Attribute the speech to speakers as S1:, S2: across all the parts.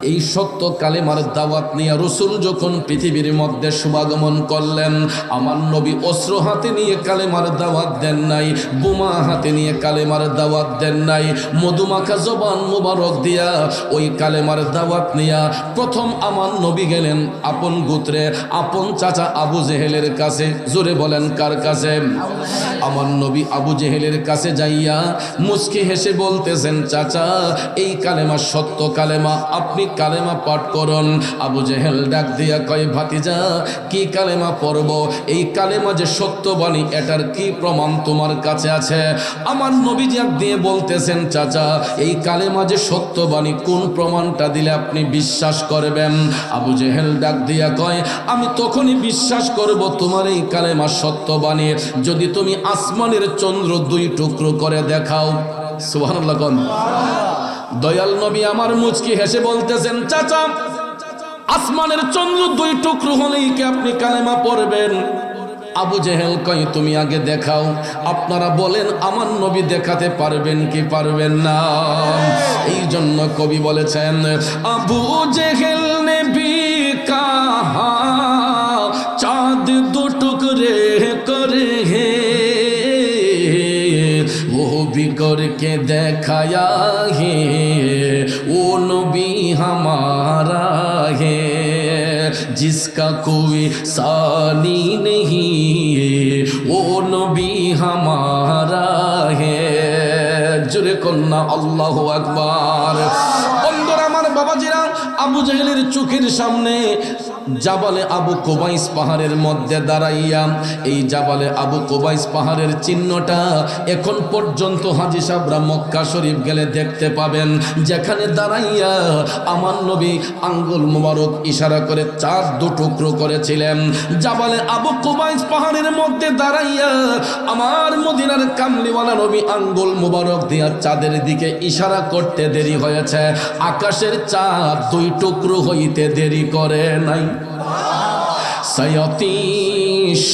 S1: এই সত্য কালেমার দাওয়াত নিয়ে রাসূল যখন পৃথিবীর মধ্যে শুভাগমন করলেন, আমার নবী অস্ত্র হাতে নিয়ে কালেমার দাওয়াত দেন নাই, বোমা হাতে নিয়ে কালেমার দাওয়াত দেন নাই, মধুমাখা জবান মুবারক দিয়া ওই কালেমার দাওয়াত নিয়া প্রথম আমার নবী গেলেন আপন গোত্রে, আপন চাচা আবু জেহেলের কাছে। জোরে বলেন কার কাছে? আমার নবী আবু জেহেলের কাছে যাইয়া মুচকি হেসে বলতেছেন, চাচা এই কালেমা সত্য কালেমা, আপনি কালেমা পাঠ করুন। আবু জেহেল ডাক দিয়া কয়, ভাতিজা কি কালেমা পড়ব? এই কালেমা যে সত্যবাণী এটার কি প্রমাণ তোমার কাছে আছে? আমার নবী ডাক দিয়ে বলতেছেন, চাচা এই কালেমা যে সত্যবাণী কোন প্রমাণটা দিলে আপনি বিশ্বাস করবেন? আবু জেহেল ডাক দিয়া কয়, আমি তখনই বিশ্বাস করব তোমার এই কালেমা সত্যবাণী যদি তুমি আসমানের চন্দ্র দুই টুকরো করে দেখাও। সুবহানাল্লাহ কোন? দয়াল নবী আমার মুচকি হেসে বলতেছেন, চাচা আসমানের চন্দ্র দুই টুকরো হলেই কি আপনি কালেমা পড়বেন? আবু জেহেল কয়, তুমি আগে দেখাও। আপনারা বলেন আমার নবী দেখাতে পারবেন কি পারবেন না? এই জন্য কবি বলেছেন, আবু জেহেল ने भी कहा चाँद दो टुकड़े करे वो भी करके दिखाया है वो नबी हमारा है जिसका कोई सानी नहीं वो नबी हमारा है। जुरे कन्ना अल्लाहु আকবার। বন্ধুরা আমার, বাবাজিরা, আবু জেহেলের চোখের সামনে জাবালে আবু কুবাইস পাহাড়ের মধ্যে দাঁড়াইয়া, এই জাবালে আবু কুবাইস পাহাড়ের চিহ্নটা এখন পর্যন্ত হাজী সাহেবরা মক্কা শরীফ গেলে দেখতে পাবেন, যেখানে দাঁড়াইয়া আমার নবী আঙ্গুল মুবারক ইশারা করে চাঁদ দু টুকরো করেছিলেন। জাবালে আবু কুবাইস পাহাড়ের মধ্যে দাঁড়াইয়া আমার মদিনার কামলিওয়ালা নবী আঙ্গুল মুবারক দিয়া চাঁদের দিকে ইশারা করতে দেরি হয়েছে, আকাশের চাঁদ দুই টুকরো হইতে দেরি করে নাই। সায়াতি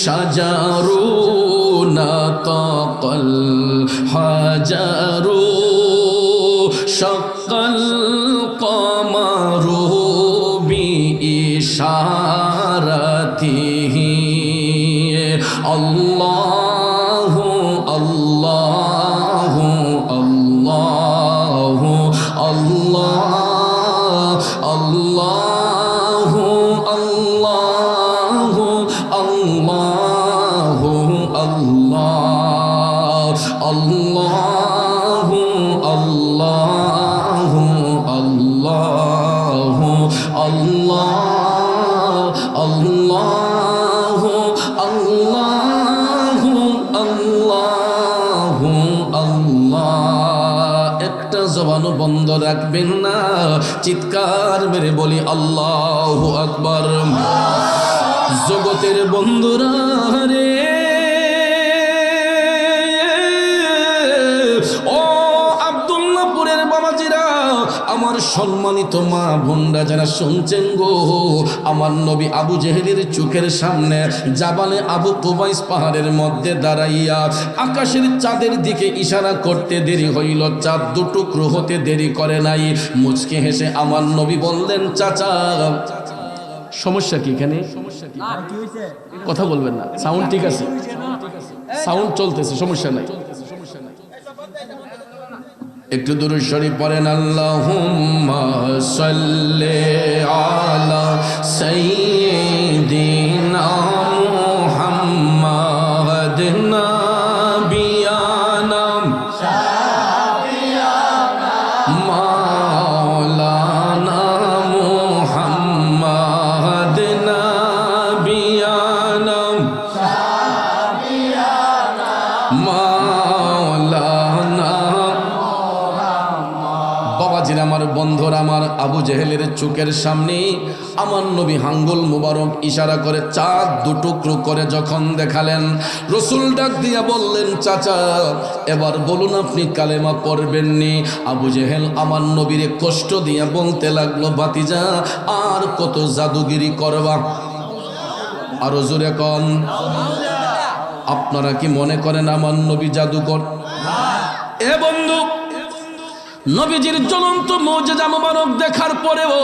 S1: শাজারু নাতাকাল হাজারু শাক্কাল কমারু বিইশারাতিহি আল্লাহু আল্লাহু আল্লাহু আল্লাহ আল্লাহু আল্লাহু আল্লাহু আল্লাহ আল্লাহু আল্লাহু আল্লাহু আল্লাহ আল্লাহু আল্লাহু আল্লাহু আল্লাহ। একটা জবানও বন্ধ রাখবেন না, চিৎকার মেরে বলি আল্লাহু আকবার। জগতের বন্ধুরা রে, ও আব্দুল্লাহপুরের বাবাজিরা, আমার সম্মানিত মা বোনরা যারা শুনছেন গো, আমার নবী আবু জেহেলের চোখের সামনে জাবালে আবু কুবাইস পাহাড়ের মধ্যে দাঁড়াইয়া আকাশের চাঁদের দিকে ইশারা করতে দেরি হইল, চাঁদ দু টুকরো হতে দেরি করে নাই। মুচকি হেসে আমার নবী বললেন, চাচা সমস্যা কি? এখানে কথা বলবেন না, সাউন্ড ঠিক আছে, সাউন্ড চলতেছে, সমস্যা নাই। একটু দুরূদ শরীফ পড়েন, আল্লাহুম্মা সাল্লি আলা সাইয়্যিদিনা মুহাম্মাদ নাবিয়ানা শাফিয়ানা মাওলানা মুহাম্মাদ নাবিয়ানা শাফিয়ানা মাওলানা। বাবাজির আমার, বন্ধুরা আমার, আবু জেহেলের চোখের সামনে আমার নবী আঙ্গুল মুবারক ইশারা করে চাঁদ দু টুকরো করে যখন দেখালেন, রাসূল ডাক দিয়া বললেন, চাচা এবার বলুন আপনি কালেমা পড়বেননি? আবু জেহেল আমার নবীরে কষ্ট দিয়া বলতে লাগলো, ভাতিজা আর কত জাদুগিরি করবা? আরো জোরে কন। আপনারা কি মনে করেন আমার নবী জাদুকর? এ বন্ধু, নবীজির জ্বলন্ত মুজিজা মুবারক দেখার পরেও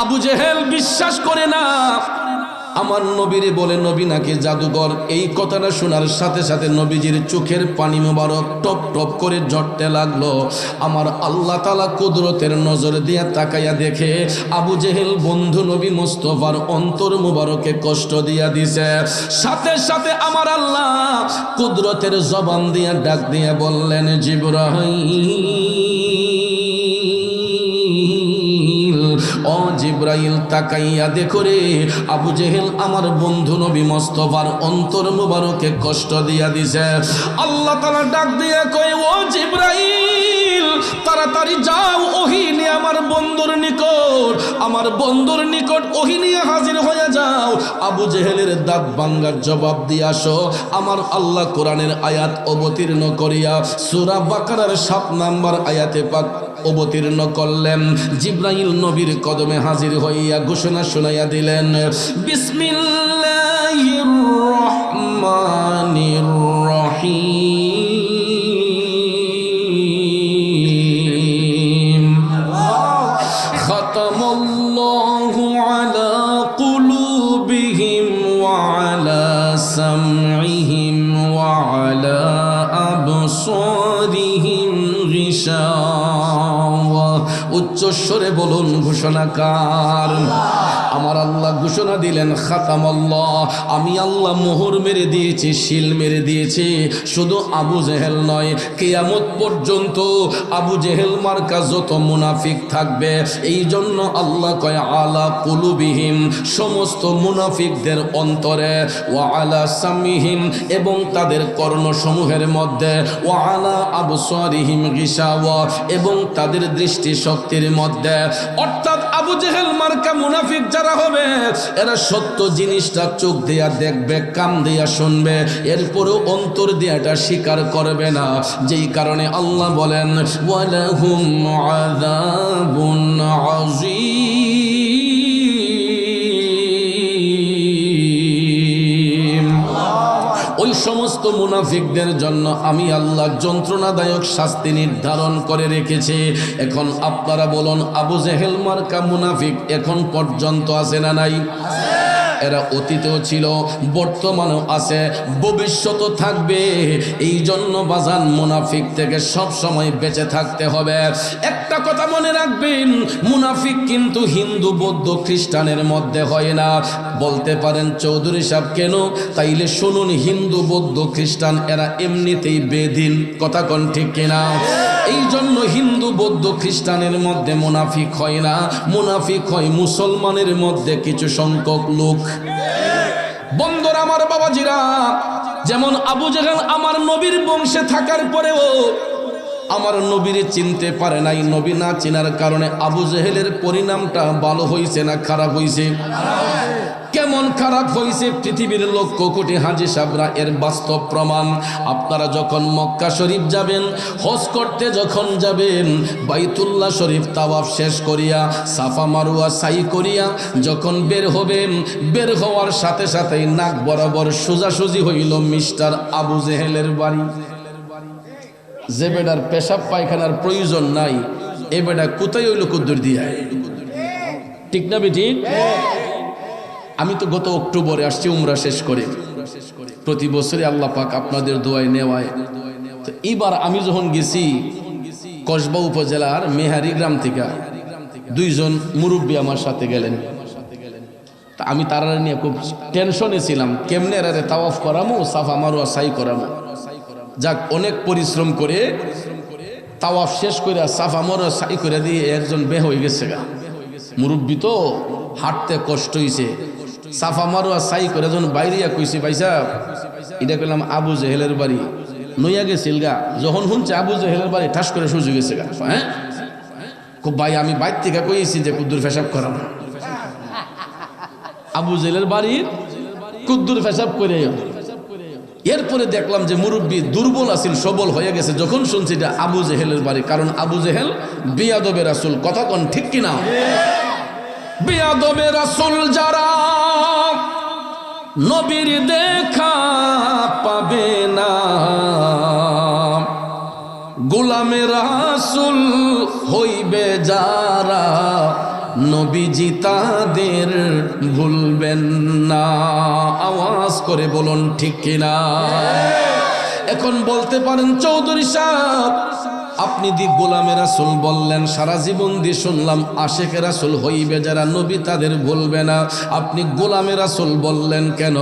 S1: আবু জেহেল বিশ্বাস করে না। আমার নবীরে বলে নবী নাকি জাদুকর। এই কথাটা শোনার সাথে সাথে নবীজির চোখের পানি মুবারক টপ টপ করে ঝরতে লাগলো। আমার আল্লাহ তাআলা কুদরতের নজর দিয়ে তাকাইয়া দেখে আবু জেহেল বন্ধু নবী মুস্তাফার অন্তর মুবারকে কষ্ট দিয়া দিছে। সাথে সাথে আমার আল্লাহ কুদরতের জবান দিয়া ডাক দিয়া বললেন, জিবরাইল, ও জিবরাইল তাকাইয়া দেখো রে, আবু জেহেল আমার বন্ধু নবী মুস্তাফার অন্তর মুবারকে কষ্ট দিয়া দিছে। আল্লাহ তাআলা ডাক দিয়া কয়, ও জিবরাইল তাড়াতাড়ি যাও, ওহী নিয়ে আমার বন্ধুর নিকট, আমার বন্ধুর নিকট ওহী নিয়ে হাজির হয়ে যাও। আবু জেহেলের দাঁত ভাঙ্গার জবাব দিয়ে আসো। আমার আল্লাহ কোরআনের আয়াত অবতীর্ণ করিয়া সূরা বাকারার 7 নম্বর আয়াতে পাক অবতীর্ণ করলেন। জিবরাইল নবীর কদমে হাজির হইয়া ঘোষণা শুনাইয়া দিলেন, বিসমিল্লাহির রহমানির রহিম, খাতামাল্লাহু আলা কুলুবিহিম ওয়া আলা সামঈহিম ওয়া আলা আবসারিহিম গিশাওয়া। উচ্চস্বরে বলুন ঘোষণাকার। আমার আল্লাহ ঘোষণা দিলেন, খাতামাল্লাহ, আমি আল্লাহ মোহর মেরে দিয়েছি, শিল মেরে দিয়েছি। শুধু আবু জেহেল নয়, কিয়ামত পর্যন্ত আবু জেহেল মার্কা যত মুনাফিক থাকবে, এই জন্য আল্লাহ কয় আলা কুলুবিহিম, সমস্ত মুনাফিকদের অন্তরে, ওয়া আলা সামিহিম, এবং তাদের কর্ণসমূহের মধ্যে, ওয়া আলা আবসারিহিম গিশাওয়া, এবং তাদের দৃষ্টি শক্তির মধ্যে। অর্থাৎ আবু জেহেল মার্কা মুনাফিক যারা হবে, এরা সত্য জিনিসটা চোখ দিয়া দেখবে, কান দিয়া শুনবে, এরপরও অন্তর দিয়া এটা স্বীকার করবে না। যেই কারণে আল্লাহ বলেন, ওয়ালাহুম আযাবুন আযীম। ওই সমস্ত মুনাফিকদের জন্য আমি আল্লাহ যন্ত্রণাদায়ক শাস্তি নির্ধারণ করে রেখেছি। এখন আপনারা বলুন, আবু জেহেল মার্কা মুনাফিক এখন পর্যন্ত আছে না নাই? এরা অতীতেও ছিল, বর্তমানেও আছে, ভবিষ্যতও থাকবে। এই জন্য বাজান মুনাফিক থেকে সব সময় বেঁচে থাকতে হবে। একটা কথা মনে রাখবেন, মুনাফিক কিন্তু হিন্দু বৌদ্ধ খ্রিস্টানের মধ্যে হয় না। বলতে পারেন চৌধুরী সাহেব কেন? তাইলে শুনুন, হিন্দু বৌদ্ধ খ্রিস্টান এরা এমনিতেই বেদিন, কথা কোন ঠিক কিনা? এই জন্য হিন্দু বৌদ্ধ খ্রিস্টানের মধ্যে মুনাফিক হয় না, মুনাফিক হয় মুসলমানের মধ্যে কিছু সংখ্যক লোক। বন্ধুরা আমার, বাবাজিরা, যেমন আবু জেহেল আমার নবীর বংশে থাকার পরেও আমার নবীরে চিনতে পারে নাই। নবী না চিনার কারণে আবু জেহেলের পরিণামটা ভালো হয়েছে না খারাপ হয়েছে? কেমন খারাপ হয়েছে পৃথিবীর লক্ষ কোটি হাজী সাহেবরা এর বাস্তব প্রমাণ। আপনারা যখন মক্কা শরীফ যাবেন, হজ করতে যখন যাবেন, বাইতুল্লাহ শরীফ তাওয়াফ শেষ করিয়া সাফা মারওয়া সাই করিয়া যখন বের হবেন, বের হওয়ার সাথে সাথেই নাক বরাবর সোজাসুজি হইল মিস্টার আবু জেহেলের বাড়ি। যে বেটার পেশাব পায়খানার প্রয়োজন নাই, এ বেটা কোথায় হইল কুদ্দুর দিয়া? ঠিক না বেটি? আমি তো গত অক্টোবরে আসছি উমরা শেষ করে। প্রতি বছরই আল্লাহ পাক আপনাদের দোয়ায় নেওয়ায়। তো এবার আমি যখন গেছি কসবা উপজেলার মেহারি গ্রাম থেকে, 2 জন মুরব্বী আমার সাথে গেলেন। তা আমি তারা নিয়ে খুব টেনশনে ছিলাম, কেমনে এরারে তাওয়াফ করামো, সাফা মারওয়া সাই করামো। যাক, অনেক পরিশ্রম করে তাওয়াফ শেষ করে সাফা মারওয়া সাই করে দিয়ে একজন বের হয়ে গেছে গা। মুরব্বী তো হাঁটতে কষ্ট হয়েছে, সাফা মারওয়া সাই করে যখন বাইরিয়া কইছে, ভাই সাহেব এটা কইলাম আবু জেহেলের বাড়ি, নইয়া গেছিল গা। যখন শুনছে আবু জেহেলের বাড়ি, ঠাস করে সুযোগ গেছে গা। হ্যাঁ খুব ভাই, আমি বাইর থেকে কইছি যে কুদ্দুর পেশাব করাম। আবু জেহেলের বাড়ির কুদ্দুর পেশাব করে। এরপরে দেখলাম যে মুরব্বী দুর্বল আছিল, সবল হয়ে গেছে যখন শুনছি এটা আবু জেহেলের বাড়ি। কারণ আবু জেহেল বিয়াদবে রাসূল, কথা কোন ঠিক কিনা? বিয়াদবে রাসূল যারা নবীর দেখা পাবে না, গোলামে রাসূল হইবে যারা নবীজি তাদের ভুলবেন না। আওয়াজ করে বলুন ঠিক কিনা? এখন বলতে পারেন চৌধুরী সাহেব আপনি দি গোলামে রাসূল বললেন, সারা জীবন দিয়ে শুনলাম আশেকে রাসূল হইবে যারা নবী তাদের ভুলবে না, আপনি গোলামে রাসূল বললেন কেন?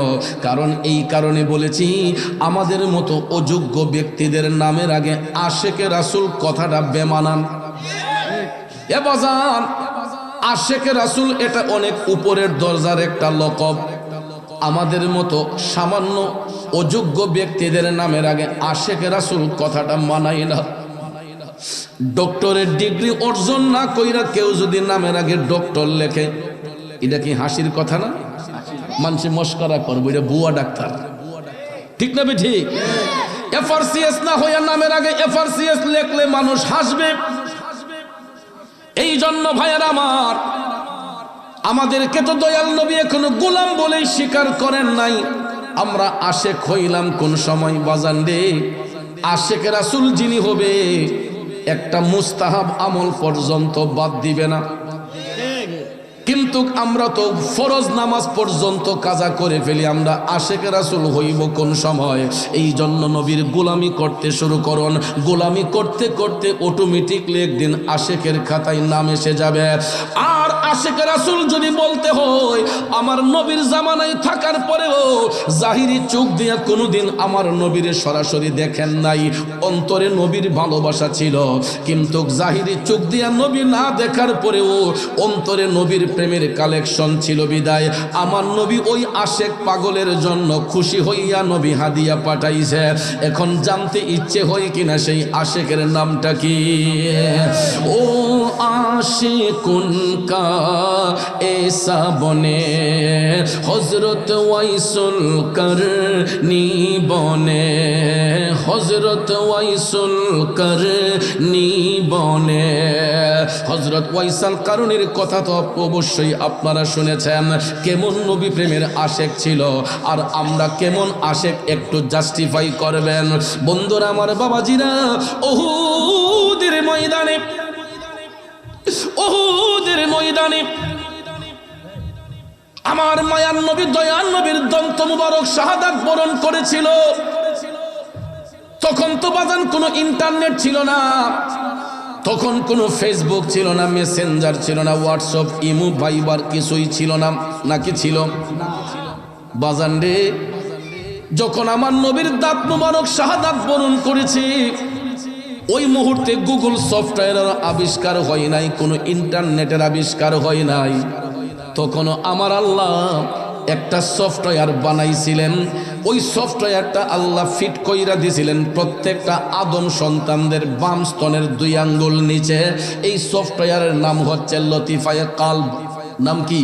S1: কারণ এই কারণে বলেছি, আমাদের মতো অযোগ্য ব্যক্তিদের নামের আগে আশেকে রাসূল কথাটা বেমানান। এ বাজান, আশেকে রাসূল এটা অনেক উপরের দরজার একটা লকব। আমাদের মতো সামান্য অযোগ্য ব্যক্তিদের নামের আগে আশেকে রাসূল কথাটা মানাই না। ডক্টরের ডিগ্রি অর্জন না কইরা কেউ যদি নামের আগে ডক্টর লেখে, এটা কি হাসির কথা না? মানুষে মস্করা করবো, এটা বুয়া ডাক্তার, ঠিক না বে ঠিক? এফআরসিএস না হইয়া নামের আগে এফআরসিএস লেখলে মানুষ হাসবে। এই জন্য ভাইয়েরা আমার, আমাদেরকে তো দয়াল নবী এখনো গোলাম বলেই স্বীকার করেন নাই। আমরা আশেক হইলাম কোন সময় বাজান রে? আশেক রাসূল যিনি হবে একটা মুস্তাহাব আমল পর্যন্ত বাদ দিবে না, কিন্তু আমরা তো ফরজ নামাজ পর্যন্ত কাজা করে ফেলি। আমরা আশেক রাসূল হইব কোন সময়? এই জন্য নবীর গোলামি করতে শুরু করুন। গোলামি করতে করতে অটোমেটিকলি একদিন আশেকের খাতায় নাম এসে যাবে। আর আশেক রাসূল যদি বলতে হয়, আমার নবীর জামানায় থাকার পরেও জাহিরি চোখ দিয়ে কোনোদিন আমার নবীর সরাসরি দেখেন নাই, অন্তরে নবীর ভালোবাসা ছিল, কিন্তু জাহিরি চোখ দিয়ে নবী না দেখার পরেও অন্তরে নবীর প্রেমের কালেকশন ছিল বিদায় আমার নবী ওই আশেক পাগলের জন্য খুশি হইয়া নবী হাদিয়া পাঠাইছে। এখন জানতে ইচ্ছে হয় কিনা সেই আশেকের নামটা কি? ও আশিকুন কা এসা বনে হযরত ওয়াইসুল করনি বনে, হযরত ওয়াইসুল করনি বনে। হযরত ওয়াইসুল করনির কথা তো অবশ্যই আপনারা শুনেছেন, কেমন নবী প্রেমের আশেক ছিল। আর আমরা কেমন আশেক একটু জাস্টিফাই করবেন? বন্ধুরা আমার, বাবাজিরা, উহুদের ময়দানে, উহুদের ময়দানে আমার মায়ার নবী দয়ার নবীর দন্ত মুবারক শাহাদাত বরণ করেছিল। তখন তো বাজান কোনো ইন্টারনেট ছিল না, তখন কোনো ফেসবুক ছিল না, মেসেঞ্জার ছিল না, হোয়াটসঅ্যাপ, ইমো, ভাইবার কিছুই ছিল না। নাকি ছিল? বাজান রে, যখন আমার নবীর দাঁত মুবারক শাহাদাত বরণ করেছি, ওই মুহূর্তে গুগল সফটওয়্যারের আবিষ্কার হয় নাই, কোনো ইন্টারনেটের আবিষ্কার হয় নাই। তখনও আমার আল্লাহ একটা সফটওয়্যার বানাইছিলেন। ওই সফটওয়্যারটা আল্লাহ ফিট কইরা দিছিলেন প্রত্যেকটা আদম সন্তানদের বাম স্তনের 2 আঙ্গুল নিচে। এই সফটওয়্যারের নাম হচ্ছে লতিফায়ে কালব। নাম কি?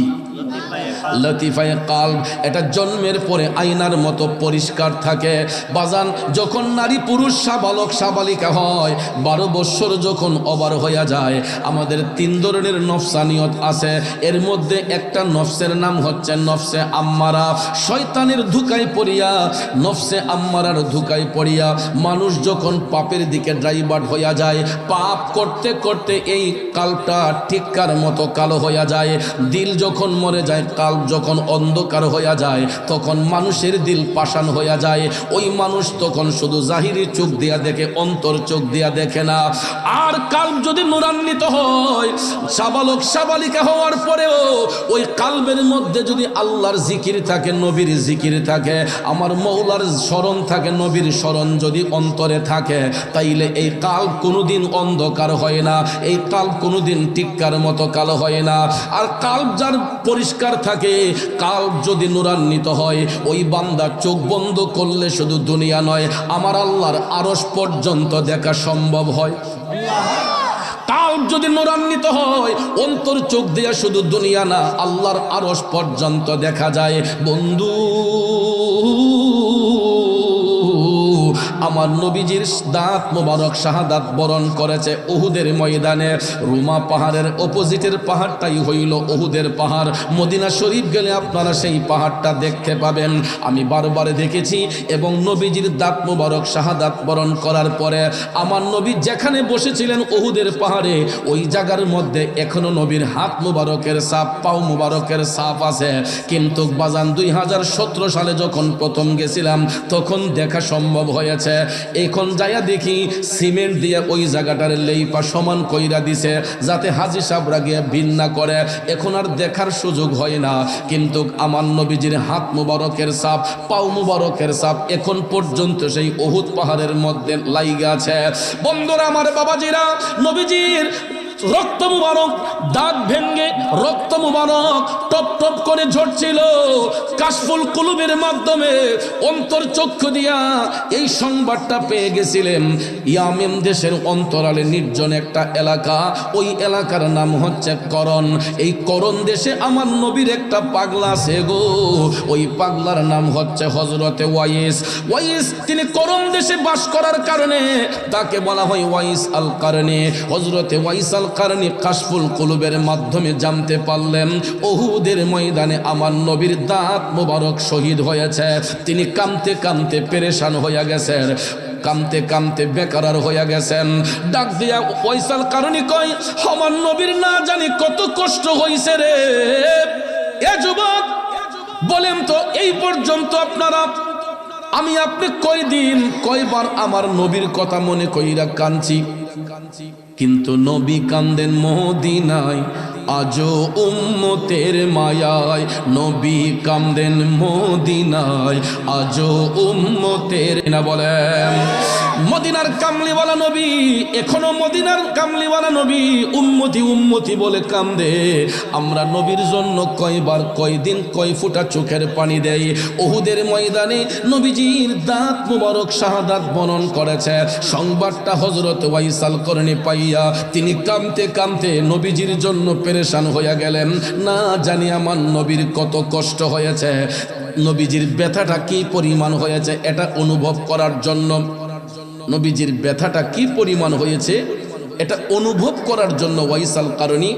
S1: লতিফায়ে কালব। এটা জন্মের পরে আয়নার মতো পরিষ্কার থাকে। বাজান, যখন নারী পুরুষ সাবালক সাবালিকা হয়, 12 বছর যখন ওভার হইয়া যায়, আমাদের 3 ধরনের নফসানিয়ত আছে। এর মধ্যে একটা নফসের নাম হচ্ছে নফসে আম্মারা। শয়তানের ধোঁকায় পড়িয়া, নফসে আম্মারার ধোঁকায় পড়িয়া মানুষ যখন পাপের দিকে ড্রাইভার হইয়া যায়, পাপ করতে করতে এই কালটা টিক্কার মতো কালো হইয়া যায়। দিল যখন মরে যায়, কাল যখন অন্ধকার হইয়া যায়, তখন মানুষের দিল পাষাণ হইয়া যায়। ওই মানুষ তখন শুধু জাহিরি চোখ দিয়া দেখে, অন্তর চোখ দিয়া দেখে না। আর কাল যদি নূরান্বিত হয়, সাবালক সাবালিকা হওয়ার পরেও ওই কালবের মধ্যে যদি আল্লাহর জিকির থাকে, নবীর জিকির থাকে, আমার মৌলার স্মরণ থাকে, নবীর স্মরণ যদি অন্তরে থাকে, তাইলে এই কাল কোনোদিন অন্ধকার হয় না, এই কাল কোনোদিন টিক্কার মতো কালো হয় না। আর কাল যার পরিষ্কার থাকে, কাল যদি নূরান্বিত হয়, ওই বান্দা চোখ বন্ধ করলে শুধু দুনিয়া নয়, আমার আল্লাহর আরশ পর্যন্ত দেখা সম্ভব হয়। কাল যদি নূরান্বিত হয়, অন্তর চোখ দিয়া শুধু দুনিয়া না, আল্লাহর আরশ পর্যন্ত দেখা যায়। বন্ধু, আমার নবীজির দাঁত মোবারক শাহাদাত বরণ করেছে উহুদের ময়দানে। রুমা পাহাড়ের অপোজিটের পাহাড়টাই হইল উহুদের পাহাড়। মদিনা শরীফ গেলে আপনারা সেই পাহাড়টা দেখতে পাবেন। আমি বারবার দেখেছি। এবং নবীজির দাঁত মোবারক শাহাদাত বরণ করার পরে আমার নবী যেখানে বসেছিলেন উহুদের পাহাড়ে, ওই জায়গার মধ্যে এখনো নবীর হাত মুবারকের ছাপ, পাও মুবারকের ছাপ আছে। কিন্তু বাজান 2017 সালে যখন প্রথম গেছিলাম তখন দেখা সম্ভব হয়েছে। এখন যাইয়া দেখি সিমেন্ট দিয়ে ওই জায়গাটার লেইপা সমান কইরা দিছে যাতে হাজী সাহেবরা গিয়ে ভিন না করে। এখন আর দেখার সুযোগ হয় না। কিন্তু আমার নবীজির হাত মুবারকের ছাপ, পাও মুবারকের ছাপ এখন পর্যন্ত সেই উহুদ পাহাড়ের মধ্যে লাইগা আছে। বন্ধুরা আমার, বাবাজিরা, নবীজির রক্ত মুবারক দাঁত ভেঙ্গে রক্ত মুবারক টপ টপ করে ঝরছিল। কাশফুল কুলুবের মাধ্যমে অন্তর চক্ষু দিয়া এই সংবাদটা পেয়ে গেছিলেন। ইয়ামেন দেশের অন্তরালে নির্জন একটা এলাকা, ওই এলাকার নাম হচ্ছে করণ। এই করণ দেশে আমার নবীর একটা পাগলা আছে গো। ওই পাগলার নাম হচ্ছে হযরতে ওয়াইস। ওয়াইস তিনি করণ দেশে বাস করার কারণে তাকে বলা হয় ওয়াইস আল কারনী। হযরতে ওয়াইস আল কারণী কাশফুল কুলুবের মাধ্যমে জানতে পারলেন উহুদের ময়দানে আমার নবীর দাঁত মোবারক শহীদ হয়েছে। তিনি কাঁদতে কাঁদতে পেরেশান হয়ে গেছেন, কামতে কামতে বেকার হয়ে গেছেন। ডাক দিয়া ওয়াইস আল কারণী কয়, আমার নবীর না জানি কত কষ্ট হইছে রে। এ যুবক বলেন তো, এই পর্যন্ত আপনারা আমি আপনি কয়দিন কয়বার আমার নবীর কথা মনে কইরা কাঁদছি, কিন্তু নবী কান্দেন মদিনায় আজও উম্মতের মায়ায়। নবী কান্দেন মদিনায় আজও উম্মতের না বলেন। মদিনার কামলিওয়ালা নবী, এখনো মদিনার কামলিওয়ালা নবী উম্মতি উম্মতি বলে কান্দে। আমরা নবীর জন্য কয়বার কয়দিন কয় ফুটা চোখের পানি দেই। উহুদের ময়দানে নবীজির দাঁত মুবারক শাহাদাত বরণ করেছে। সংবাদটা হযরত ওয়াইস আল কারনী পাইয়া তিনি কাঁদতে কাঁদতে নবীজির জন্য পেরেশান হয়ে গেলেন। না জানি আমার নবীর কত কষ্ট হয়েছে, নবীজির ব্যথাটা কি পরিমাণ হয়েছে এটা অনুভব করার জন্য, নবীজির ব্যথাটা কি পরিমাণ হয়েছে এটা অনুভব করার জন্য ওয়াইস আল কারনী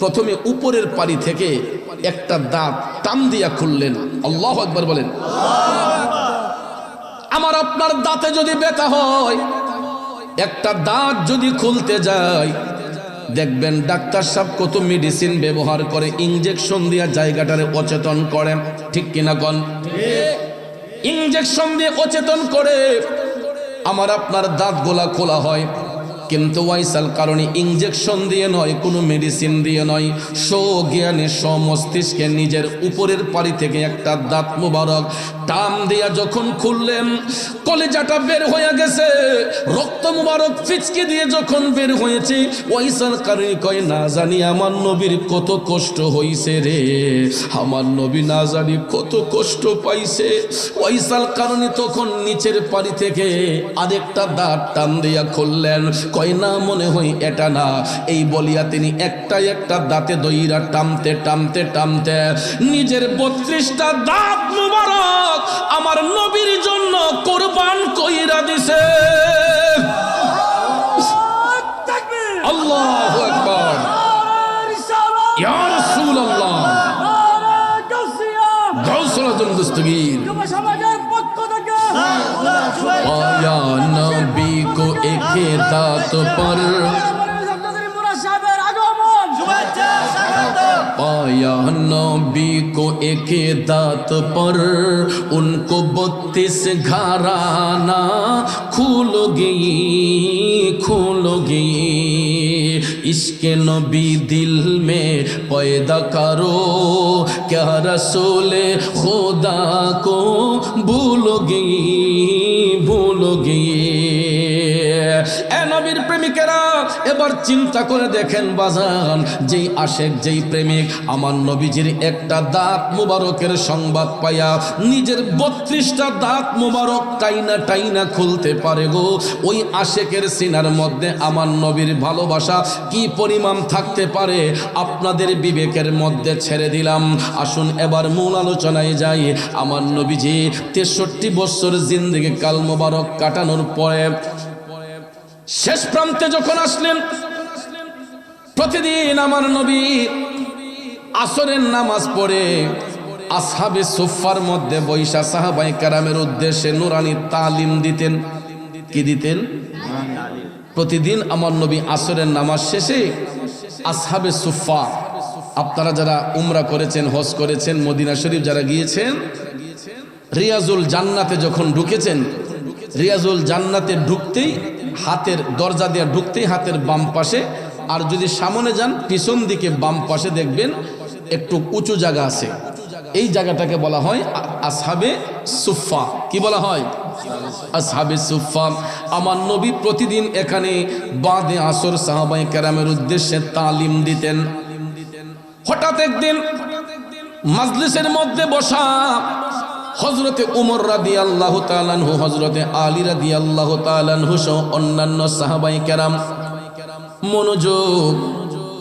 S1: প্রথমে উপরের পারি থেকে একটা দাঁত টান দিয়া খুললেন। আল্লাহু আকবার বলেন। আমার আপনার দাঁতে যদি ব্যথা হয়, একটা দাঁত যদি খুলতে যায়, দেখবেন ডাক্তার সাহেব কত মেডিসিন ব্যবহার করে, ইনজেকশন দিয়া জায়গাটারে অচেতন করে, ঠিক কিনা কোন? ইনজেকশন দিয়ে অচেতন করে আমার আপনার দাঁত গোলা খোলা হয়। কিন্তু ওয়াইস আল কারণী ইনজেকশন দিয়ে নয়, কোনো মেডিসিন দিয়ে নয়, স্বজ্ঞানে স্বমস্তিষ্কে নিজের উপরের পারি থেকে একটা দাঁত মুবারক টান দিয়া যখন খুললেন, কলেজাটা বের হয়ে গেছে, রক্ত মুবারক ফিচকে দিয়ে যখন বের হয়েছে, ওয়াইস আল কারণী কয়, না জানি আমার নবীর কত কষ্ট হইছে রে, আমার নবী না জানি কত কষ্ট পাইছে। ওয়াইস আল কারণী তখন নিচের পারি থেকে আরেকটা দাঁত টান দিয়া খুললেন। কয় না, মনে হয় এটা না। এই বলিয়া তিনি একটা একটা দাঁতে দইরা টানতে টানতে টানতে নিজের 32টা দাঁত মুবারক আমার নবীর জন্য কুরবান কইরা দিছে। আল্লাহু আকবার। ইয়া রাসূলুল্লাহ, গাউসুল আজম দস্তগীর, পায়া নবী को एक दात पर, पाया नबी को एक दात पर, उनको 32 घराना खुलोगी खुलोगी। इसके नबी दिल में पैदा करो, क्या रसूल खुदा को भूलोगी भूलोगी। এ নবীর প্রেমিকেরা এবার চিন্তা করে দেখেন বাজান, যেই আশেক যেই প্রেমিক আমার নবীজির একটা দাঁত মুবারকের সংবাদ পাইয়া নিজের 32টা দাঁত মুবারক টাইনা টাইনা খুলতে পারে গো, ওই আশেকের সিনার মধ্যে আমার নবীর ভালোবাসা কি পরিমাণ থাকতে পারে আপনাদের বিবেকের মধ্যে ছেড়ে দিলাম। আসুন এবার মূল আলোচনায় যাই। আমার নবীজি 63 বছর জিন্দেগি কাল মোবারক কাটানোর পরে শেষ প্রান্তে যখন আসলেন, প্রতিদিন আমার নবী আসরের নামাজ পড়ে আসহাবে সুফার মধ্যে বৈশা সাহাবায়ে কেরামের উদ্দেশ্যে নুরানি তালিম দিতেন। কি দিতেন? প্রতিদিন আমার নবী আসরের নামাজ শেষে আসহাবে সুফা, আপনারা যারা উমরা করেছেন, হজ করেছেন, মদিনা শরীফ যারা গিয়েছেন, রিয়াজুল জান্নাতে যখন ঢুকেছেন, রিয়াজুল জান্নাতে ঢুকতেই হাতের দরজা দিয়ে ঢুকতেই হাতের বাম পাশে, আর যদি সামনে যান পিছন দিকে বাম পাশে দেখবেন একটু উঁচু জায়গা আছে, এই জায়গাটাকে বলা হয় আসহাবে সুফা। কি বলা হয়? আসহাবে সুফা। আমার নবী প্রতিদিন এখানে বাদে আসর সাহাবায়ে কেরামের উদ্দেশ্যে তালিম দিতেন। হঠাৎ একদিন মাজলিসের মধ্যে বসা হযরতে উমর রাদিয়াল্লাহু তাআলা আনহু, হযরতে আলী রাদিয়াল্লাহু তাআলা আনহু সহ অন্যান্য সাহাবায়ে কেরাম মনোযোগ,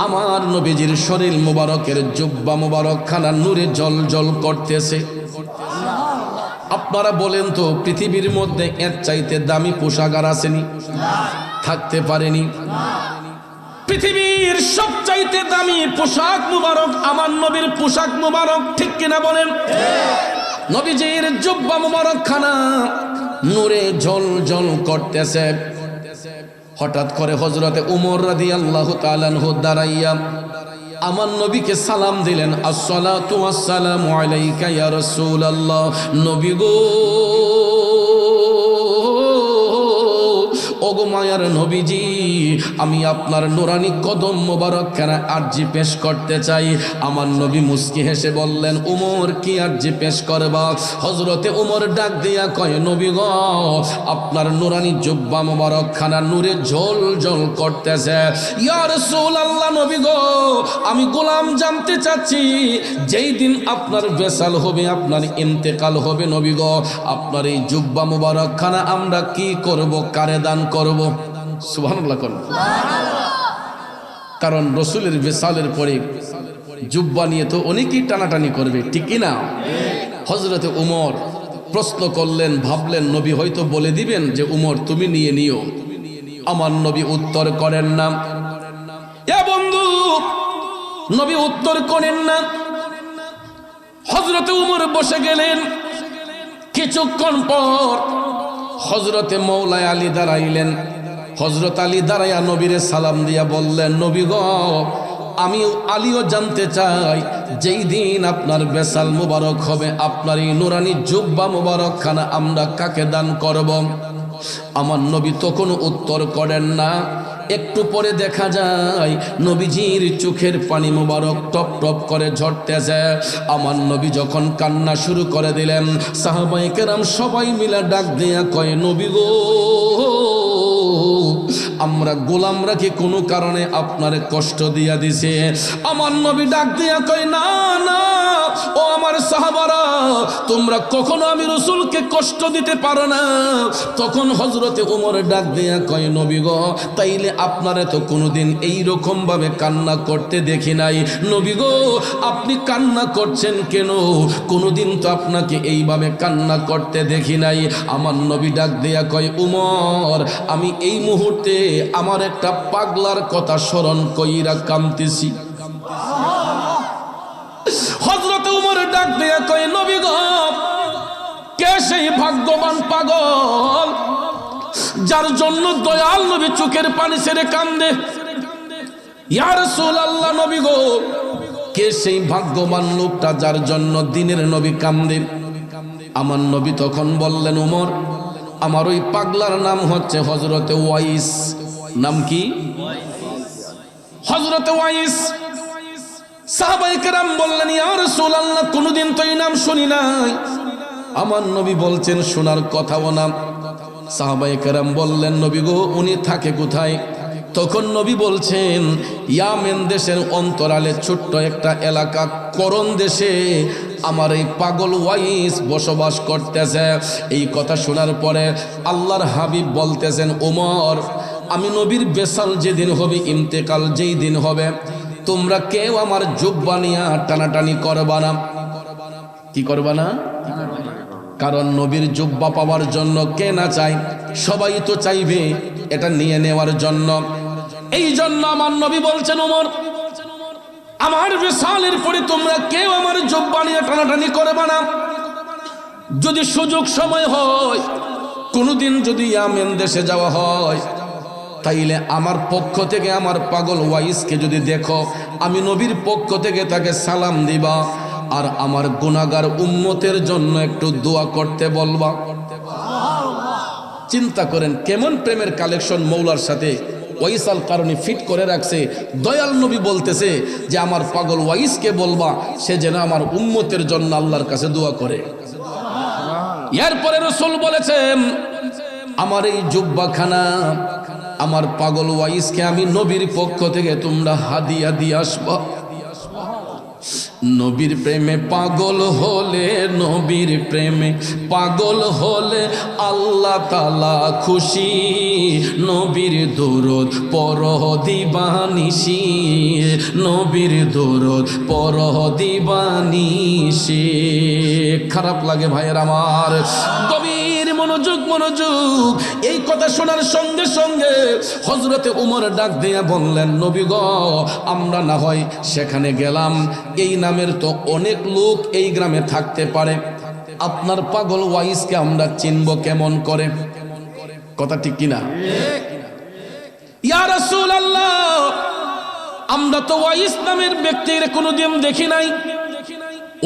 S1: আমার নবীজির শরীর মুবারকের জুব্বা মুবারক খানা নূরে জল করতেছে। আপনারা বলেন তো পৃথিবীর মধ্যে এর চাইতে দামি পোশাক আর আসেনি? থাকতে পারেনি। পৃথিবীর সবচাইতে দামি পোশাক মুবারক আমার নবীর পোশাক মুবারক, ঠিক কিনা বলেন? নবীজির জুব্বা মুবারক খানা নূরে জল করতেছে। হঠাৎ করে হযরতে উমর রাদিয়াল্লাহু তাআলা আনহু দাঁড়াইয়া আমার নবীকে সালাম দিলেন, আসসালাতু ওয়াসসালামু আলাইকা ইয়া রাসূলুল্লাহ। নবী গো, ওগো মায়ার নবীজি, আমি আপনার নুরানি কদম মোবারক খানা আরজি পেশ করতে চাই। আমার নবী মুস্কি হেসে বললেন, উমর কি আরজি পেশ করবা? হযরতে উমর ডাক দিয়া কয়, নবী গো, আপনার নুরানি জুব্বা মোবারক খানা নূরে জল করতেছে। ইয়া রাসূলুল্লাহ, নবী গো, আমি গোলাম জানতে চাচ্ছি, যেই দিন আপনার বেসাল হবে, আপনার ইন্তেকাল হবে, নবী গো, আপনার এই জুব্বা মোবারক খানা আমরা কি করব, কারে দান করব? সুবহানাল্লাহ করব। কারণ রসুলের বেসালের পরে জুব্বা নিয়ে তো অনেকেই টানাটানি করবে, ঠিক না? হযরতে উমর প্রশ্ন করলেন, ভাবলেন নবী হয়তো বলে দিবেন যে উমর তুমি নিয়ে নিও। আমার নবী উত্তর করেন না। এ বন্ধু, নবী উত্তর করেন না। হযরতে উমর বসে গেলেন। কিছুক্ষণ পর হযরতে মৌলায় আলী দাঁড়াইলেন। হযরত আলী দাঁড়াইয়া নবীরে সালাম দিয়া বললেন, নবী গো, আমি আলীও জানতে চাই, যেই দিন আপনার বেসাল মুবারক হবে, আপনার এই নুরানি জুব্বা মুবারক খানা আমরা কাকে দান করব? আমার নবী তখন উত্তর করেন না। একটু পরে দেখা যায় নবীজির চোখের পানি মুবারক টপ টপ করে ঝরতেছে। আমার নবী যখন কান্না শুরু করে দিলেন, সাহাবায়ে কেরাম সবাই মিলে ডাক দিয়া কয়, নবী গো, আমরা গোলামরা কি কোনো কারণে আপনার কষ্ট দিয়া দিছে? আমার নবী ডাক দিয়া কয়, না না, ও আমার সাহাবারা, তোমরা কখনো আমি রাসূলকে কষ্ট দিতে পারো না। তখন হযরতে ওমর ডাক দিয়া কয়, নবী গো, তাইলে আপনারে তো কোনোদিন এই রকম ভাবে কান্না করতে দেখি নাই। নবী গো, আপনি কান্না করছেন কেন? কোনোদিন তো আপনাকে এইভাবে কান্না করতে দেখি নাই। আমার নবী ডাক দিয়া কয়, উমর, আমি এই মুহূর্তে আমার একটা পাগলার কথা স্মরণ কইরা কাঁদতেছি। হযরত উমর ডাক দিয়া কয়, নবী গো, কে সেই ভাগ্যবান পাগল যার জন্য দয়াল নবী চোখের পানি ছেড়ে কান্দে? ইয়া রাসূলুল্লাহ, নবী গো, কে সেই ভাগ্যবান লোকটা যার জন্য দিনের নবী কান্দে? আমার নবী তখন বললেন, উমর, আমার ওই পাগলার নাম হচ্ছে হযরতে ওয়াইস। নাম কি? হযরতে ওয়াইস। সাহাবায়ে কেরাম বললেন, ইয়া রাসূলুল্লাহ, কোনদিন তো এই নাম শুনি নাই। আমার নবী বলছেন, শোনার কথাও না। সাহাবায়ে কেরাম বললেন, নবী গো, উনি থাকে কোথায়? তখন নবী বলছেন, ইয়ামেন দেশের অন্তরালে ছোট্ট একটা এলাকা করণ দেশে আমার এই পাগল ওয়াইস বসবাস করতেছে। এই কথা শোনার পরে আল্লাহর হাবিব বলতেছেন, ওমর, আমি নবীর বেসাল যেদিন হবে, ইন্তেকাল যেই দিন হবে, তোমরা কেউ আমার জুব্বা নিয়ে টানাটানি করবা না। কি করবা না? কারণ নবীর জুব্বা পাওয়ার জন্য কে না চায়? সবাই তো চাইবে এটা নিয়ে নেওয়ার জন্য। এই জন্য আমার নবী বলছেন, ওমর, আমার বিশালের পরে তোমরা কেউ আমার জুব্বা নিয়ে টানাটানি করবে না। যদি সুযোগ সময় হয়, কোনোদিন যদি ইয়ামেন দেশে যাওয়া হয়, তাইলে আমার পক্ষ থেকে আমার পাগল ওয়াইসকে যদি দেখো, আমি নবীর পক্ষ থেকে তাকে সালাম দিবা, আর আমার গুনাহগার উম্মতের জন্য একটু দোয়া করতে বলবা। চিন্তা করেন কেমন প্রেমের কালেকশন মৌলার সাথে ওয়াইস আল কারণী ফিট করে রাখছে। দয়াল নবী বলতেছে যে আমার পাগল ওয়াইসকে বলবা সে যেন আমার উম্মতের জন্য আল্লাহর কাছে দোয়া করে। এরপরে রাসূল বলেছেন, আমার এই জুব্বাখানা আমার পাগল ওয়াইসকে আমি নবীর পক্ষ থেকে তোমরা হাদিয়া দিয়ে আসবা। নবীর প্রেমে পাগল হলে, নবীর প্রেমে পাগল হলে আল্লাহ তাআলা খুশি। নবীর দরুদ পড়হ দিবানিশি, নবীর দরুদ পড়হ দিবানিশি। খারাপ লাগে ভাইয়ের আমার, গভীর মনোযোগ মনোযোগ। এই কথা শোনার সঙ্গে সঙ্গে হযরতে উমর ডাক দিয়া বললেন, নবী গো, আমরা না হয় সেখানে গেলাম, এই নামের তো অনেক লোক এই গ্রামে থাকতে পারে, আপনার পাগল ওয়াইসকে আমরা চিনব কেমন করে? কথা ঠিক কিনা? ইয়া রাসূলুল্লাহ, আমরা তো ওয়াইস নামের ব্যক্তির কোনোদিন দেখি নাই,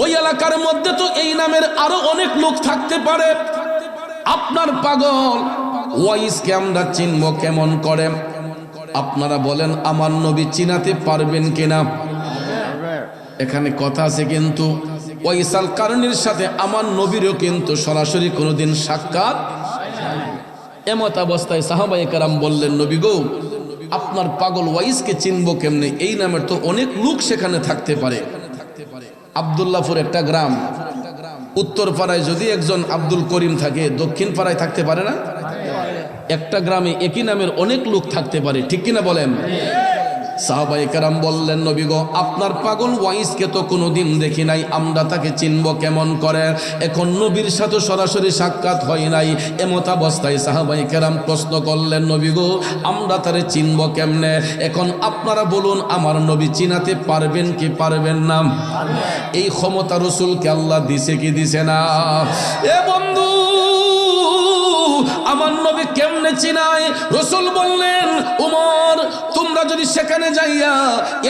S1: ওই এলাকার মধ্যে তো এই নামের আরো অনেক লোক থাকতে পারে, আপনার পাগল ওয়াইসকে আমরা চিনব কেমন করে? আপনারা বলেন আমার নবী চিনাতে পারবেন কিনা? এখানে কথা আছে, কিন্তু ওয়াইস আল কারণীর সাথে আমার নবীরও কিন্তু সরাসরি কোনোদিন সাক্ষাৎ। এমত অবস্থায় সাহাবায়ে কেরাম বললেন, নবী গো, আপনার পাগল ওয়াইসকে চিনব কেমনে? এই নামের তো অনেক লোক সেখানে থাকতে পারে। আব্দুল্লাহপুর একটা গ্রাম, উত্তর পাড়ায় যদি একজন আব্দুল করিম থাকে, দক্ষিণ পাড়ায় থাকতে পারে না? একটা গ্রামে একই নামের অনেক লোক থাকতে পারে, ঠিক কিনা বলেন? সাহাবায়ে কেরাম বললেন, নবী গো, আপনার পাগল ওয়াইসকে তো কোনোদিন দেখি নাই, আমরা তাকে চিনব কেমন করে? এখন নবীর সাথে সরাসরি সাক্ষাৎ হয় নাই। এমত অবস্থায় সাহাবায়ে কেরাম প্রশ্ন করলেন, নবী গো, আমরা তারে চিনব কেমনে? এখন আপনারা বলুন, আমার নবী চিনাতে পারবেন কি পারবেন না? এই ক্ষমতা রাসূলকে আল্লাহ দিছে কি দিছে না? এ বন্ধু, আমার নবী কেমনে চিনায়? রাসূল বললেন, উমর, তোমরা যদি সেখানে যাইয়া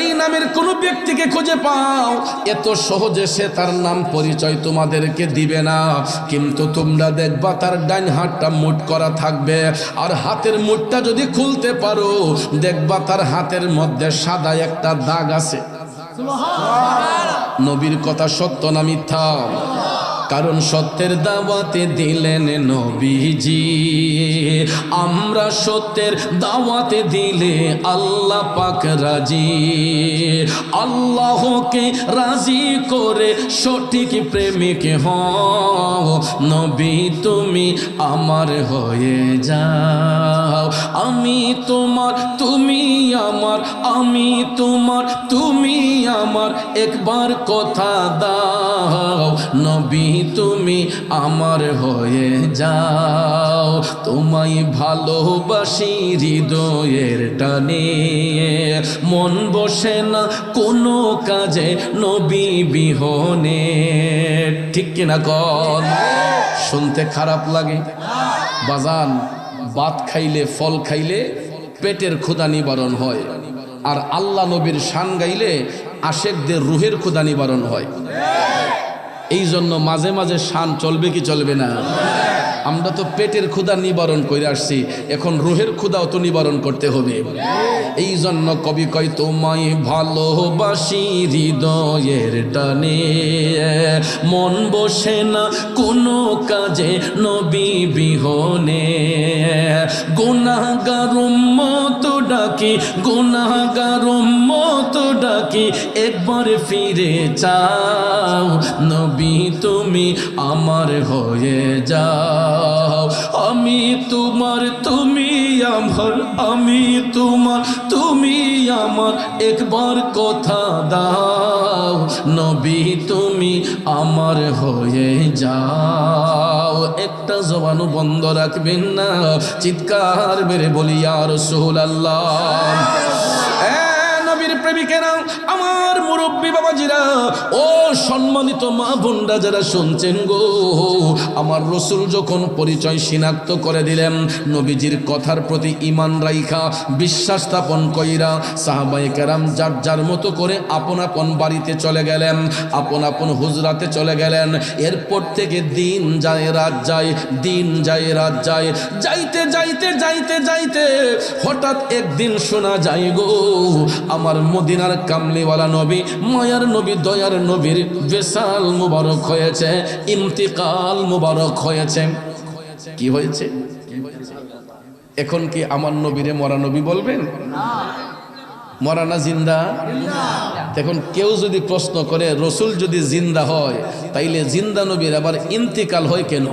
S1: এই নামের কোন ব্যক্তিকে খুঁজে পাও, এত সহজে সে তার নাম পরিচয় তোমাদেরকে দিবে না, কিন্তু তোমরা দেখবা তার ডান হাতটা মুঠ করা থাকবে, আর হাতের মুঠটা যদি খুলতে পারো, দেখবা তার হাতের মধ্যে সাদা একটা দাগ আছে। নবীর কথা সত্য না মিথ্যা? কারণ সত্যের দাওয়াতে দিলেন নবীজি, আমরা সত্যের দাওয়াতে দিলে আল্লাহ পাক রাজি। আল্লাহকে রাজি করে সঠিক প্রেমিক হও, নবী তুমি আমার হয়ে যাও। আমি তোমার, তুমি আমার, আমি তোমার, তুমি আমার, একবার কথা দাও, নবী তুমি আমার হয়ে যাও। তোমায় ভালোবাসি হৃদয়ের টানে, মন বসে না কোনো কাজে নবী বিহনে, ঠিক কিনা কন? শুনতে খারাপ লাগে বাজান? ভাত খাইলে, ফল খাইলে পেটের ক্ষুধা নিবারণ হয়, আর আল্লাহ নবীর শান গাইলে আশেকদের রুহের ক্ষুধা নিবারণ হয়। এই জন্য মাঝে মাঝে শান চলবে কি চলবে না? আমরা তো পেটের ক্ষুধা নিবারণ করে আসছি, এখন রুহের ক্ষুধাও তো নিবারণ করতে হবে। এই জন্য কবি কয় তোমায় ভালোবাসি হৃদয়ের টানে, মন বসে না কোনো কাজে নবী বিহনে। গুনাহগার উম্মত ডাকি, গুনাহগার উম্মত ডাকি, একবার ফিরে চাও নবী তুমি আমার হয়ে যাও। আমি তোমার তুমি আমার, আমি তোমার তুমি আমার, একবার কথা দাও নবী তুমি আমার হয়ে যাও। একটা জবানও বন্ধ রাখবেন না, চিৎকার মেরে বলি ইয়া রাসূলুল্লাহ। নবীর প্রেমিকেরা, আমার মুরব্বী বাবাজিরা, ও সম্মানিত মা বোনরা যারা শুনছেন গো, আমার রসুল যখন পরিচয় শনাক্ত করে দিলেন, নবীজির কথার প্রতি ঈমান রাইখা বিশ্বাস স্থাপন কইরা সাহাবায়ে কেরাম যার যার মতো করে আপন আপন বাড়িতে চলে গেলেন, আপন আপন হুজরাতে চলে গেলেন। এরপর থেকে দিন যায় রাত যায়, দিন যায় রাত যায়, যাইতে যাইতে যাইতে যাইতে হঠাৎ একদিন শোনা যায় গো, আমার মদিনার কামলিওয়ালা নবী, মায়ার নবী, দয়ার নবীর বেসাল মুবারক হয়েছে, ইন্তিকাল মুবারক হয়েছে। কি হয়েছে? এখন কি আমার নবীরে মরা নবী বলবেন? মরা না জিন্দা? এখন কেউ যদি প্রশ্ন করে রসুল যদি জিন্দা হয়, তাইলে জিন্দা নবীর আবার ইন্তিকাল হয় কেন?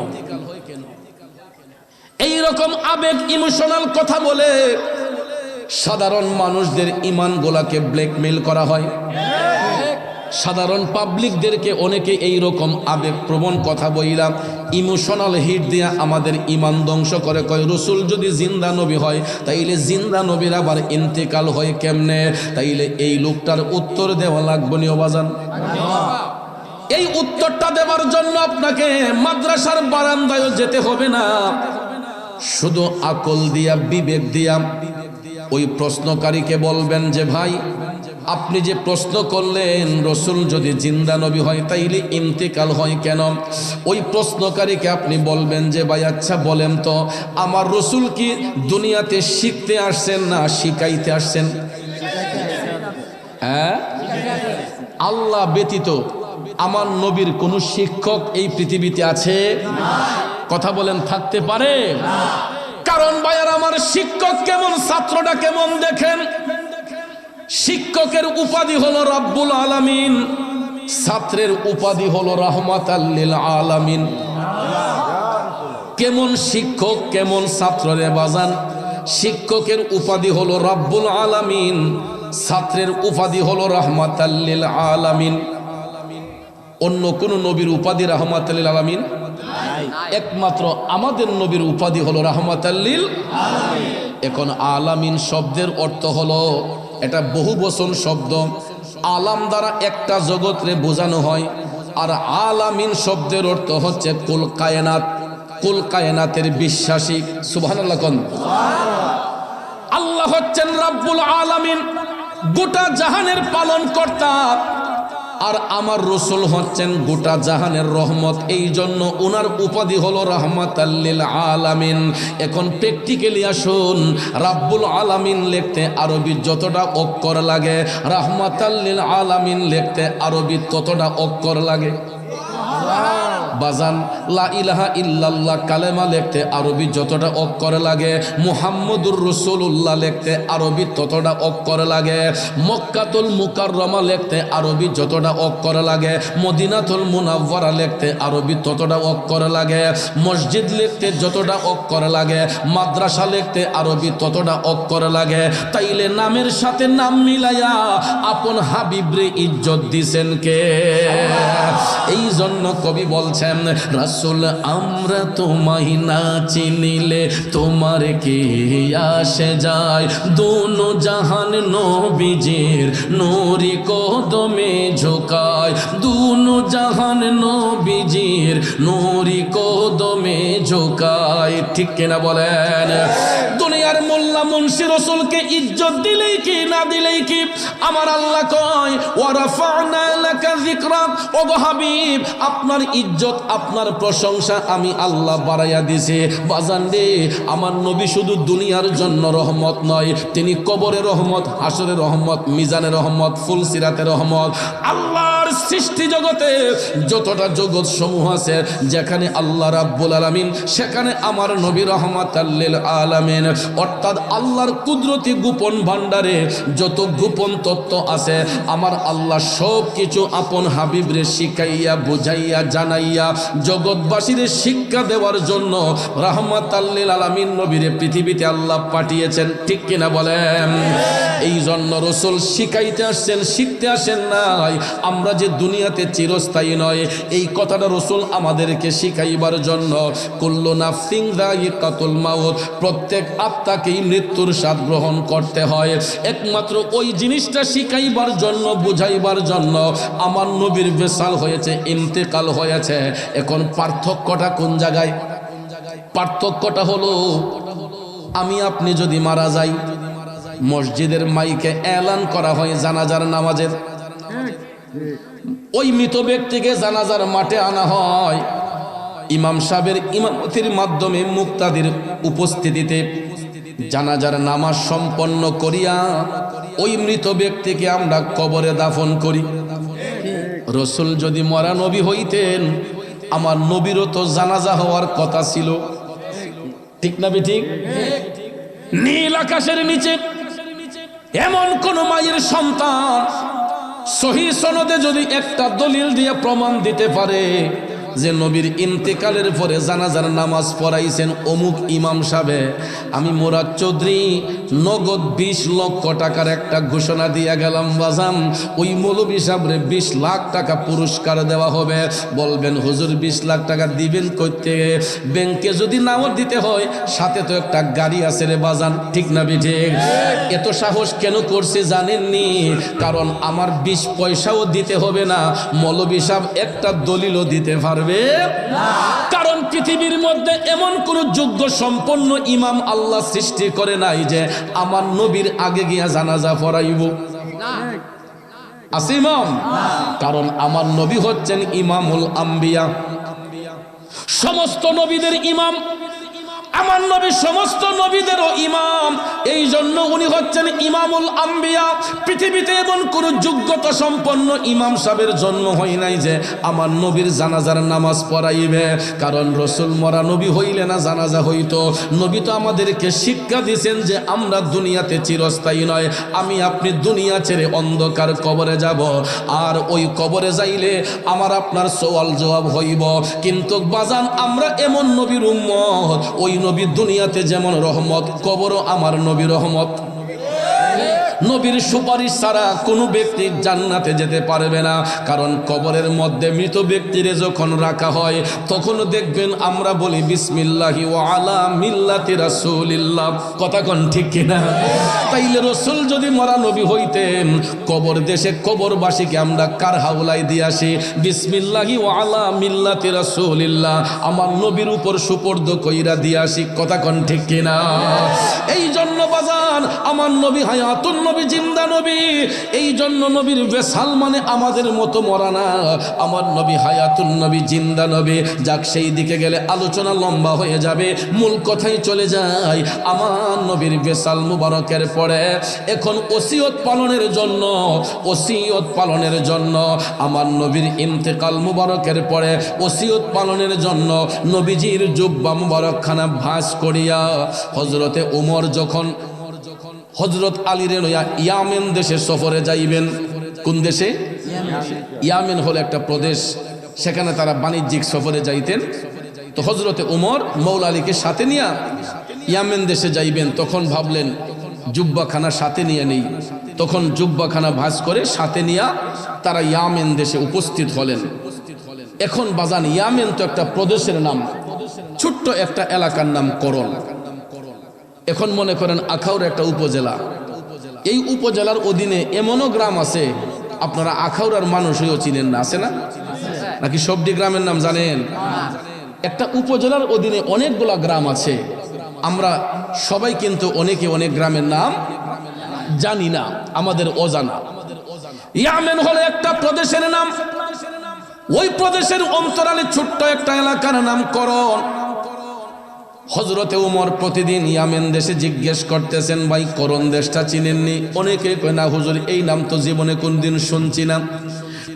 S1: এই রকম আবেগ ইমোশনাল কথা বলে সাধারণ মানুষদের ঈমান গোলাকে ব্ল্যাকমেইল করা হয়। সাধারণ পাবলিকদেরকে অনেকে এই রকম আবেগপ্রবণ কথা বইলা ইমোশনাল হিট দিয়া আমাদের ঈমান ধ্বংস করে। কয় রসুল যদি জিন্দা নবী হয়, তাইলে জিন্দা নবীর আবার ইন্তেকাল হয় কেমনে? তাইলে এই লোকটার উত্তর দেওয়া লাগবে নি বাজান? এই উত্তরটা দেওয়ার জন্য আপনাকে মাদ্রাসার বারান্দায় যেতে হবে না, শুধু আকল দিয়া বিবেক দিয়া ওই প্রশ্নকারীকে বলবেন যে ভাই, আপনি যে প্রশ্ন করলেন রসুল যদি জিন্দা নবী হয় তাইলে ইন্তেকাল হয় কেন, ওই প্রশ্নকারীকে আপনি বলবেন যে ভাই আচ্ছা বলেন তো, আমার রসুল কি দুনিয়াতে শিখতে আসছেন না শিখাইতে আসছেন? হ্যাঁ, আল্লাহ ব্যতীত আমার নবীর কোন শিক্ষক এই পৃথিবীতে আছে? কথা বলেন, থাকতে পারে? কারণ ভাইয়ার আমার, শিক্ষক কেমন ছাত্রটা কেমন দেখেন। শিক্ষকের উপাধি হলো রব্বুল আলামিন, ছাত্রের উপাধি হলো রাহমাতাল লিল আলামিন। কেমন শিক্ষক কেমন ছাত্র রে বাজান? শিক্ষকের উপাধি হলো রব্বুল আলামিন, ছাত্রের উপাধি হলো রাহমাতাল লিল আলামিন। অন্য কোন নবীর উপাধি রাহমাতাল লিল আলামিন? একমাত্র আমাদের নবীর উপাধি হলো রাহমাতাল লিল আলামিন। এখন আলামিন শব্দের অর্থ হলো, এটা বহু বচন শব্দ, আলাম দ্বারা একটা জগৎরে বোঝানো হয়, আর আলামিন শব্দের অর্থ হচ্ছে কুল কায়নাত, কুল কায়নাতের বিশ্বাসী। সুবহানাল্লাহ কোন? আল্লাহ হচ্ছেন রব্বুল আলামিন, গোটা জাহানের পালন কর্তা, আর আমার রসুল হচ্ছেন গোটা জাহানের রহমত। এই জন্য ওনার উপাধি হলো রাহমাতাল লিল আলামিন। এখন প্র্যাকটিক্যালি আসুন, রাব্বুল আলামিন লিখতে আরবি যতটা অক্ষর লাগে, রাহমাতাল লিল আলামিন লিখতে আরবি ততটা অক্ষর লাগে। বাজান, লা ইলাহা ইল্লাল্লাহ কালেমা লিখতে আরবি যতটা অক্ষর লাগে, মুহাম্মদুর রাসূলুল্লাহ লিখতে আরবি ততটা অক্ষর লাগে, মক্কাতুল মুকাররমা লিখতে আরবি যতটা অক্ষর লাগে, মদিনাতুল মুনাওয়ারা লিখতে আরবি ততটা অক্ষর লাগে, মসজিদ লিখতে যতটা অক্ষর লাগে, মাদ্রাসা লিখতে আরবি ততটা অক্ষর লাগে। তাইলে নামের সাথে নাম মিলাইয়া আপন হাবিবরে ইজ্জত দিছেন কে? এই জন্য কবি বলছেন, রাসূল আমরা তোমায় না চিনিলে তোমার কি আসে যায়, দোনো জাহান নবীজির নূরি কদমে ঝুকায়, দোনো জাহান নবীজির নূরি কদমে ঝুকায়। ঠিক কিনা বলেন? দুনিয়ার মোল্লা মুন্সি রাসূলকে ইজ্জত দিলেই কি না দিলেই কি, আমার আল্লাহ কয় ওয়া রাফা'না লাকা যিকরাক, ওগো হাবিব আপনার ইজ্জত ইজ্জত আপনার প্রশংসা আমি আল্লাহ বাড়াইয়া দিছে। বাজান রে, আমার নবী শুধু দুনিয়ার জন্য রহমত নয়, তিনি কবরের রহমত, হাসরের রহমত, মিজানের রহমত, ফুলসিরাতের রহমত। আল্লাহর সৃষ্টি জগতে যতটা জগৎ সমূহ আছে, যেখানে আল্লাহ রাব্বুল আলামিন, সেখানে আমার নবী রহমাতাল লিল আলামিন। অর্থাৎ আল্লাহর কুদরতি গোপন ভান্ডারে যত গোপন তত্ত্ব আছে, আমার আল্লাহ সব কিছু আপন হাবিবরে শিখাইয়া বুঝাইয়া জানাইয়া জগৎবাসীর শিক্ষা দেওয়ার জন্য রহমাতাল লিল আলামিন নবীরে পৃথিবীতে আল্লাহ পাঠিয়েছেন। ঠিক কিনা বলেন? এই জন্য রাসূল শিখাইতে আসছেন, শিখতে আসেন নাই। আমরা যে দুনিয়াতে চিরস্থায়ী নয়, এই কথাটা রাসূল আমাদেরকে শিখাইবার জন্য। কুল্লু নাফসিন যায়িকাতুল মাউত, প্রত্যেক আত্মাকেই মৃত্যুর স্বাদ গ্রহণ করতে হয়। একমাত্র ওই জিনিসটা শিখাইবার জন্য, বুঝাইবার জন্য আমার নবীর বিশাল হয়েছে, ইন্তেকাল হয়েছে। এখন পার্থক্যটা কোন জায়গায়? পার্থক্যটা হলো, আমি আপনি যদি মারা যাই, মসজিদের মাইকে এলান করা হয় জানাজার নামাজের, ওই মৃত ব্যক্তিকে জানাজার মাঠে আনা হয়, ইমাম সাহেবের ইমামতির মাধ্যমে মুক্তাদির উপস্থিতিতে জানাজার নামাজ সম্পন্ন করিয়া ওই মৃত ব্যক্তিকে আমরা কবরে দাফন করি। রাসূল যদি মরা নবী হইতেন, আমার নবীরও তো জানাজা হওয়ার কথা ছিল। ঠিক না ঠিক? নীল আকাশের নিচে এমন কোন মায়ের সন্তান সহিহ সনদে যদি একটা দলিল দিয়ে প্রমাণ দিতে পারে যে নবীর ইন্তেকালের পরে জানাজার নামাজ পড়াইছেন অমুক ইমাম সাহেব, আমি মুরাদ চৌধুরী নগদ 20 লক্ষ টাকার একটা ঘোষণা দিয়া গেলাম বাজান, ওই মৌলভী সাহেবরে 20 লাখ টাকা পুরস্কার দেওয়া হবে। বলবেন হুজুর 20 লাখ টাকা দিবেন কইতে? ব্যাংকে যদি নাও দিতে হয়, সাথে তো একটা গাড়ি আছে রে বাজান। ঠিক না ঠিক? এত সাহস কেন করছে জানেননি? কারণ আমার 20 পয়সাও দিতে হবে না, মৌলভী সাহেব একটা দলিলও দিতে পারবে না। কারণ পৃথিবীর মধ্যে এমন কোন যোগ্য সম্পন্ন ইমাম আল্লাহ সৃষ্টি করে নাই যে আমার নবীর আগে গিয়া জানাজা পড়াইব। আছে ইমাম? কারণ আমার নবী হচ্ছেন ইমামুল আম্বিয়া, সমস্ত নবীদের ইমাম। আমার নবী সমস্ত নবীদেরও ইমাম, এই জন্য উনি হচ্ছেন ইমামুল আম্বিয়া। পৃথিবীতে এমন কোন যোগ্যতা সম্পন্ন ইমাম সাহেবের জন্ম হয় নাই যে আমার নবীর জানাজার নামাজ পড়াইবে। কারণ রাসূল মরা নবী হইলে না জানাজা হইতো। নবী তো আমাদেরকে শিক্ষা দিয়েছেন যে আমরা দুনিয়াতে চিরস্থায়ী নয়, আমি আপনি দুনিয়া ছেড়ে অন্ধকার কবরে যাব, আর ওই কবরে যাইলে আমার আপনার সওয়াল জবাব হইব। কিন্তু বাজান, আমরা এমন নবীর উম্মত, ওই নবী দুনিয়াতে যেমন রহমত, কবরও আমার নবী রহমত। নবীর সুপারিশ ছাড়া কোনো ব্যক্তি জান্নাতে যেতে পারবে না। কারণ কবরের মধ্যে মৃত ব্যক্তিরে যখন রাখা হয়, তখন দেখবেন আমরা বলি বিসমিল্লাহি ওয়া আলা মিল্লাতি রাসূলিল্লাহ। কথা কোন ঠিক কিনা? তাইলে রাসূল যদি মরা নবী হইতেন, কবর দেশে কবরবাসীকে আমরা কার হাওলায় দিয়ে আসি? বিসমিল্লাহি ওয়া আলা মিল্লাতি রাসূলিল্লাহ, আমার নবীর উপর সুপর্দ কইরা দিয়ে আসি। কথা কোন ঠিক কিনা? এই জন্য বাজান, আমার নবী হায়াতুন নবী, জিন্দা নবী। এই জন্য নবীর বেসাল মানে আমাদের মতো মরা না, আমার নবী হায়াতুন নবী, জিন্দা নবী। যাক, সেই দিকে গেলে আলোচনা লম্বা হয়ে যাবে, মূল কথাই চলে যায়। আমার নবীর বেসাল মুবারকের পরে এখন ওসিয়ত পালনের জন্য, ওসিয়ত পালনের জন্য আমার নবীর ইন্তেকাল মুবারকের পরে ওসিয়ত পালনের জন্য নবীজির জুব্বা মুবারকখানা ভাঁজ করিয়া হযরতে ওমর যখন হযরত আলীরে লইয়া ইয়ামেন দেশে সফরে যাইবেন। কোন দেশে? ইয়ামেন হলো একটা প্রদেশ, সেখানে তারা বাণিজ্যিক সফরে যাইতেন। তো হযরতে ওমর মৌলা আলীকে সাথে নিয়ে ইয়ামেন দেশে যাইবেন। তখন ভাবলেন জুব্বাখানা সাথে নিয়ে নেই, তখন জুব্বাখানা ভাঁজ করে সাথে নিয়ে তারা ইয়ামেন দেশে উপস্থিত হলেন। এখন বাজান, ইয়ামেন তো একটা প্রদেশের নাম, ছোট্ট একটা এলাকার নাম করল। এখন মনে করেন আখাউড়া একটা উপজেলা, এই উপজেলার অধীনে এমনও গ্রাম আছে আপনারা আখাউড়ার মানুষ হয়েও চিনেন না, আছে না? নাকি সবটি গ্রামের নাম জানেন? একটা উপজেলার অধীনে অনেকগুলা গ্রাম আছে, আমরা সবাই কিন্তু অনেকে অনেক গ্রামের নাম জানি না, আমাদের অজানা। ইয়ামেন হলো একটা প্রদেশের নাম। ওই প্রদেশের অন্তরালে ছোট্ট একটা এলাকার নাম করণ। হযরতে উমর প্রতিদিন ইয়ামেন দেশে জিজ্ঞেস করতেছেন, ভাই করণ দেশটা চিনেননি? অনেকে কয় না হুজুর, এই নাম তো জীবনে কোনদিন শুনছি না।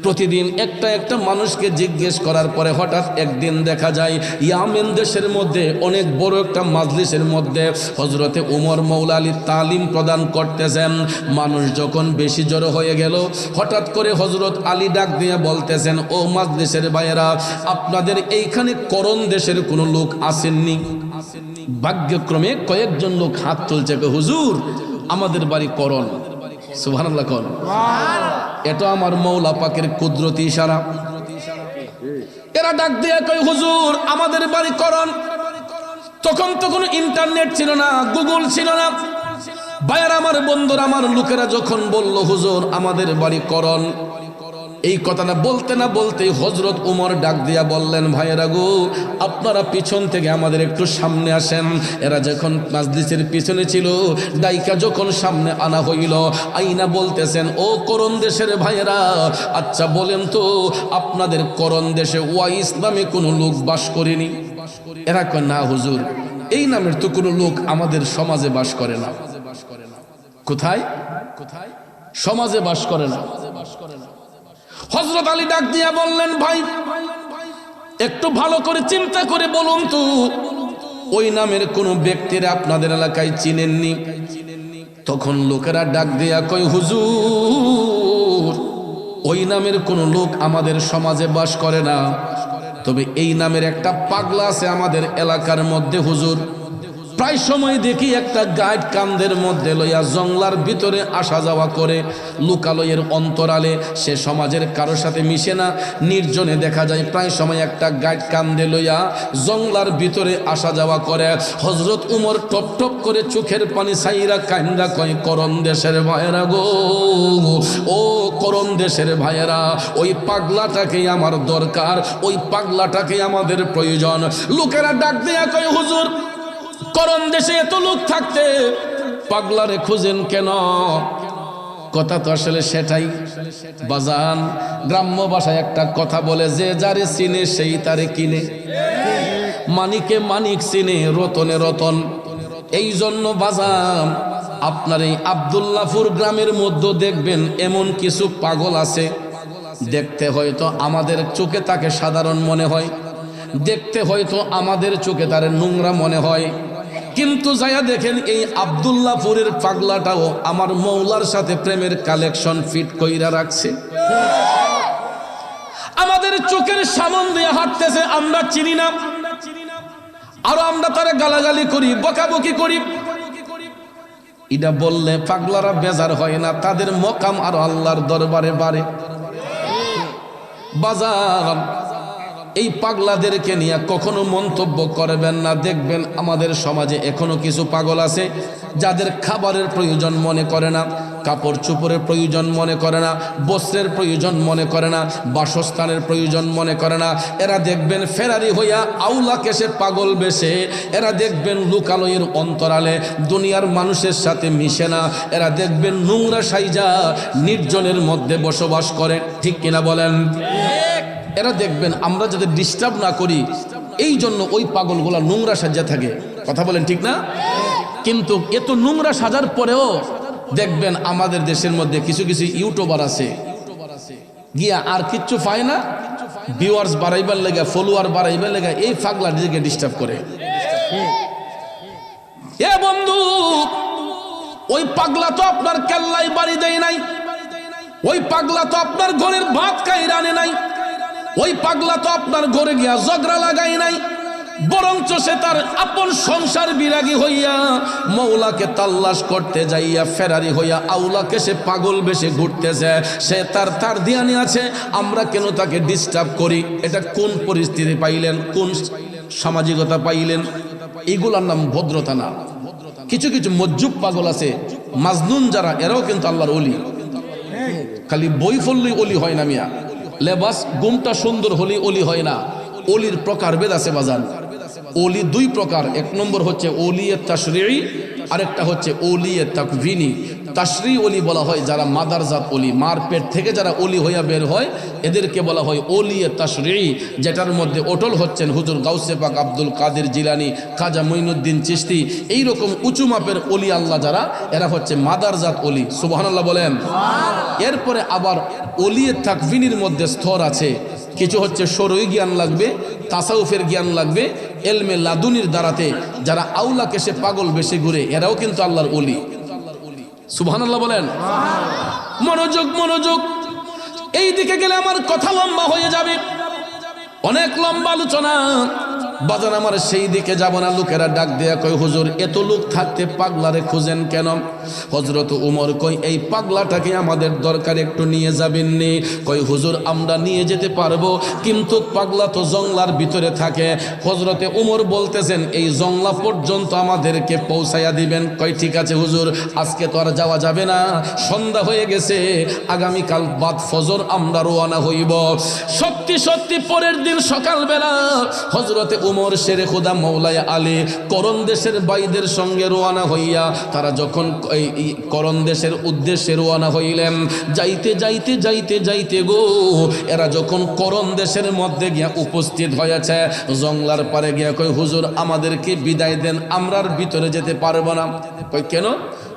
S1: প্রতিদিন একটা একটা মানুষকে জিজ্ঞেস করার পরে হঠাৎ একদিন দেখা যায় ইয়ামেন দেশের মধ্যে অনেক বড় একটা মাজলিসের মধ্যে হযরতে উমর মওলা আলী তালিম প্রদান করতেছেন। মানুষ যখন বেশি জড়ো হয়ে গেল, হঠাৎ করে হযরত আলী ডাক দিয়ে বলতেছেন, ও মাজলিসের ভাইয়েরা, আপনাদের এইখানে করণ দেশের কোনো লোক আসেননি? ভাগ্যক্রমে কয়েকজন লোক হাত তুলছে, হুজুর আমাদের বাড়ি করণ। সুবহানাল্লাহ কোন? এটা আমার মওলা পাকের কুদরতি ইশারা। এরা ডাক দিয়ে কয়, হুজুর আমাদের বাড়ি করণ। তখন তো কোনো ইন্টারনেট ছিল না, গুগল ছিল না। ভাইয়ার আমার, বন্ধুরা আমার, লোকেরা যখন বলল হুজুর আমাদের বাড়ি করণ, এই কথাটা বলতে না বলতেই হযরত উমর ডাক দিয়া বললেন, ভাইয়েরা গো, আপনারা পিছন থেকে আমাদের একটু সামনে আসেন। এরা যখন মাজলিসের পিছনে ছিল, ডাইকা যখন সামনে আনা হইল, আইনা বলতেছেন, ও করণ দেশের ভাইয়েরা, আচ্ছা বলেন তো আপনাদের করণ দেশে ওয়াইস নামে কোনো লোক বাস করেনি? এরা কয়, না হুজুর, এই নামের তো কোনো লোক আমাদের সমাজে বাস করে না। কোথায়? সমাজে বাস করে না। হযরত আলী ডাক দিয়া বললেন, ভাই একটু ভালো করে চিন্তা করে বলুন তো, ওই নামের কোনো ব্যক্তিরা আপনাদের এলাকায় চিনেননি? তখন লোকেরা ডাক দিয়া কয়, হুজুর ওই নামের কোনো লোক আমাদের সমাজে বাস করে না, তবে এই নামের একটা পাগলা আছে আমাদের এলাকার মধ্যে হুজুর। প্রায় সময় দেখি একটা গাইড কান্দের মধ্যে লইয়া জংলার ভিতরে আসা যাওয়া করে, লোকালয়ের অন্তরালে। সে সমাজের কারোর সাথে মিশে না, নির্জনে দেখা যায় প্রায় সময় একটা গাইড কান্দে লইয়া জংলার ভিতরে আসা যাওয়া করে। হযরত উমর টপ টপ করে চোখের পানি ছাইরা কান্দা কয়, করণ দেশের ভাইয়েরা গো, ও করণ দেশের ভাইয়েরা, ওই পাগলাটাকেই আমার দরকার, ওই পাগলাটাকেই আমাদের প্রয়োজন। লোকেরা ডাক দেয়া কয়, হুজুর করণ দেশে এত লোক থাকতে পাগলারে খুঁজেন কেন? কথা তো আসলে সেটাই বাজান। গ্রাম্য ভাষায় একটা কথা বলে, যে যারে চিনে সেই তারে কিনে। মানিকে মানিক চিনে, রতনে রতন। এই জন্য বাজান, আপনার এই আব্দুল্লাহপুর গ্রামের মধ্যে দেখবেন এমন কিছু পাগল আছে, দেখতে হয়তো আমাদের চোখে তাকে সাধারণ মনে হয়, দেখতে হয়তো আমাদের চোখে তার নোংরা মনে হয়, কিন্তু যায়া দেখেন এই আব্দুল্লাহপুরের পাগলাটাও আমার মওলার সাথে প্রেমের কালেকশন ফিট কইরা রাখছে। আমাদের চোখের সামন দিয়ে হাঁটতেছে, আমরা চিনি না, আরো আমরা তারে গালাগালি করি, বকাবকি করি। এটা বললে পাগলারা বেজার হয় না, তাদের মকাম আর আল্লাহর দরবারে বাড়ে। বাজার, এই পাগলাদেরকে নিয়ে কখনো মন্তব্য করবেন না। দেখবেন আমাদের সমাজে এখনো কিছু পাগল আছে যাদের খাবারের প্রয়োজন মনে করে না, কাপড় চোপড়ের প্রয়োজন মনে করে না, বস্ত্রের প্রয়োজন মনে করে না, বাসস্থানের প্রয়োজন মনে করে না। এরা দেখবেন ফেরারি হইয়া আউলা কেসে পাগল বেশে, এরা দেখবেন লোকালয়ের অন্তরালে দুনিয়ার মানুষের সাথে মিশে না, এরা দেখবেন নোংরা সাইজা নির্জনের মধ্যে বসবাস করে। ঠিক কিনা বলেন? এরা দেখবেন আমরা যাতে ডিস্টার্ব না করি, এই জন্য ওই পাগলগুলা নোংরা সাজা থাকে। কথা বলেন ঠিক না? কিন্তু এত নোংরা সাজার পরেও দেখবেন আমাদের দেশের মধ্যে কিছু কিছু ইউটিউবার আছে, গিয়া আর কিচ্ছু পায় না, ভিউয়ার্স বাড়াইবার লেগা, ফলোয়ার বাড়াইবার লেগা এই পাগলা নিজেকে ডিস্টার্ব করে। এ বন্ধু, ওই পাগলা তো আপনার কেল্লাই বাড়ি দেয় নাই, ওই পাগলা তো আপনার ঘরের ভাত খাইরা আনে নাই, ওই পাগলা তো আপনার ঘরে গিয়া ঝগড়া লাগাই নাই, বরঞ্চ সে তার আপন সংসার বিরাগী হইয়া মওলাকে তাল্লাশ করতে যাইয়া ফেরারি হইয়া আউলাকে সে পাগল বেশে ঘুরতেছে। সে তার ধ্যানে আছে, আমরা কেন তাকে ডিস্টার্ব করি? এটা কোন পরিস্থিতি পাইলেন, কোন সামাজিকতা পাইলেন? এগুলার নাম ভদ্রতা না। কিছু কিছু মজ্জুব পাগল আছে, মাজনুন যারা, এরাও কিন্তু আল্লাহর ওলি। খালি বই পড়লেই ওলি হয় না মিয়া, লেবাস গুমটা সুন্দর হলি ওলি হয় না। ওলির প্রকারভেদ আছে বাজান। ওলি দুই প্রকার, এক নম্বর হচ্ছে ওলিয়ে তাশরিঈ, আরেকটা হচ্ছে ওলিয়ে তাকভিনী। তাশরি ওলি বলা হয় যারা মাদারজাত ওলি, মার পেট থেকে যারা ওলি হইয়া বের হয় এদেরকে বলা হয় ওলিয়ে তাশরি, যেটার মধ্যে অটল হচ্ছেন হুজুর গাউসে পাক আব্দুল কাদের জিলানী, খাজা মঈনুদ্দিন চিশতি। এইরকম উঁচু মাপের ওলি আল্লাহ যারা, এরা হচ্ছে মাদারজাত ওলি। সুবহানাল্লাহ বলেন। এরপরে আবার ওলিয়ে তাকভিনের মধ্যে স্তর আছে। কিছু হচ্ছে শরঈ জ্ঞান লাগবে, তাসাউফের জ্ঞান লাগবে, এলমে লাদুনির দ্বারাতে যারা আউলা কেশে পাগল বেশি ঘুরে, এরাও কিন্তু আল্লাহর ওলি। সুবহানাল্লাহ বলেন। মনোযোগ মনোযোগ, এই দিকে গেলে আমার কথা লম্বা হয়ে যাবে, অনেক লম্বা আলোচনা। বাজান আমার সেই দিকে যাব না। লোকেরা ডাক দেয়া কয়, হুজুর এত লোক থাকতে পাগলারে খুঁজেন কেন? হযরত উমর কই, এই পাগলাটাকে আমাদের দরকার, একটু নিয়ে যাবেননি? কই হুজুর আমরা নিয়ে যেতে পারবো, কিন্তু পাগলা তো জংলার ভিতরে থাকে। হযরতে উমর বলতেছেন, এই জংলা পর্যন্ত আমাদেরকে পৌঁছাইয়া দিবেন? কই ঠিক আছে হুজুর, আজকে তো আর যাওয়া যাবে না, সন্ধ্যা হয়ে গেছে, আগামীকাল বাদ ফজর আমরা রওনা হইব। সত্যি সত্যি পরের দিন সকালবেলা হযরতে উমর শেরে খুদা মৌলায় আলী করণ দেশের বাইদের সঙ্গে রওনা হইয়া তারা যখন এই করণ দেশের উদ্দেশ্যে রওনা হইলেন, যাইতে যাইতে যাইতে যাইতে গো, এরা যখন করণ দেশের মধ্যে গিয়া উপস্থিত হয়েছে, জংলার পারে গিয়া কই, হুজুর আমাদেরকে বিদায় দেন, আমরা আর ভিতরে যেতে পারবো না। কই কেন?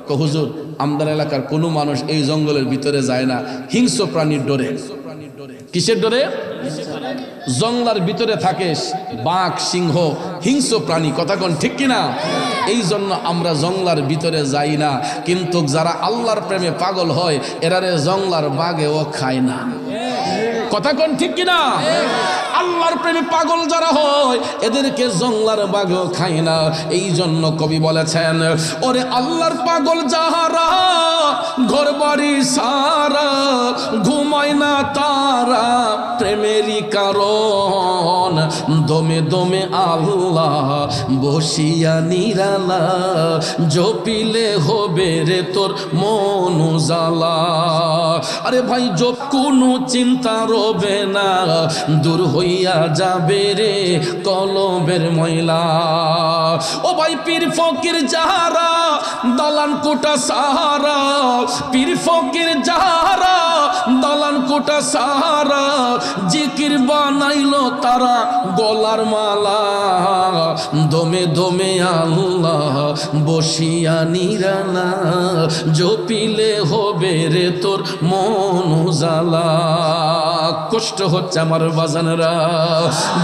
S1: কই হুজুর আমাদের এলাকার কোনো মানুষ এই জঙ্গলের ভিতরে যায় না, হিংস্র প্রাণীর ডরে। কিসের ডরে? জংলার ভিতরে থাকে বাঘ, সিংহ, হিংস্র প্রাণী। কথা কোন ঠিক কিনা? এই জন্য আমরা জংলার ভিতরে যাই না। কিন্তু যারা আল্লাহর প্রেমে পাগল হয়, এরারে জংলার বাঘেও খায় না। কথা কোন ঠিক কিনা? আল্লাহর প্রেমে পাগল যারা হয়, এদেরকে জংলার বাঘেও খায় না। এই জন্য কবি বলেছেন, ওরে আল্লাহর পাগল যাহারা, ঘর বাড়ি সারা, ঘুমায় না তারা প্রেমেরই কারণ, দমে দমে আল্লাহ বসিয়া নিরালা, জপিলে হবে রে তোর মন উজালা। আরে ভাই জপ কোনো চিন্তা রবে না, দূর হইয়া যাবে রে কলবের ময়লা। ও ভাই পীর ফকির যাহারা, দালান কোটা সাহারা, পীর ফকির যাহারা, দালান কোটা সাহারা, জিকির বানাইলো তারা গলার মালা, দমে দমে আল্লাহ বসিয়া নিরালা, জপিলে হবে রে তোর মন উজালা। কষ্ট হচ্ছে আমার বাজানরা,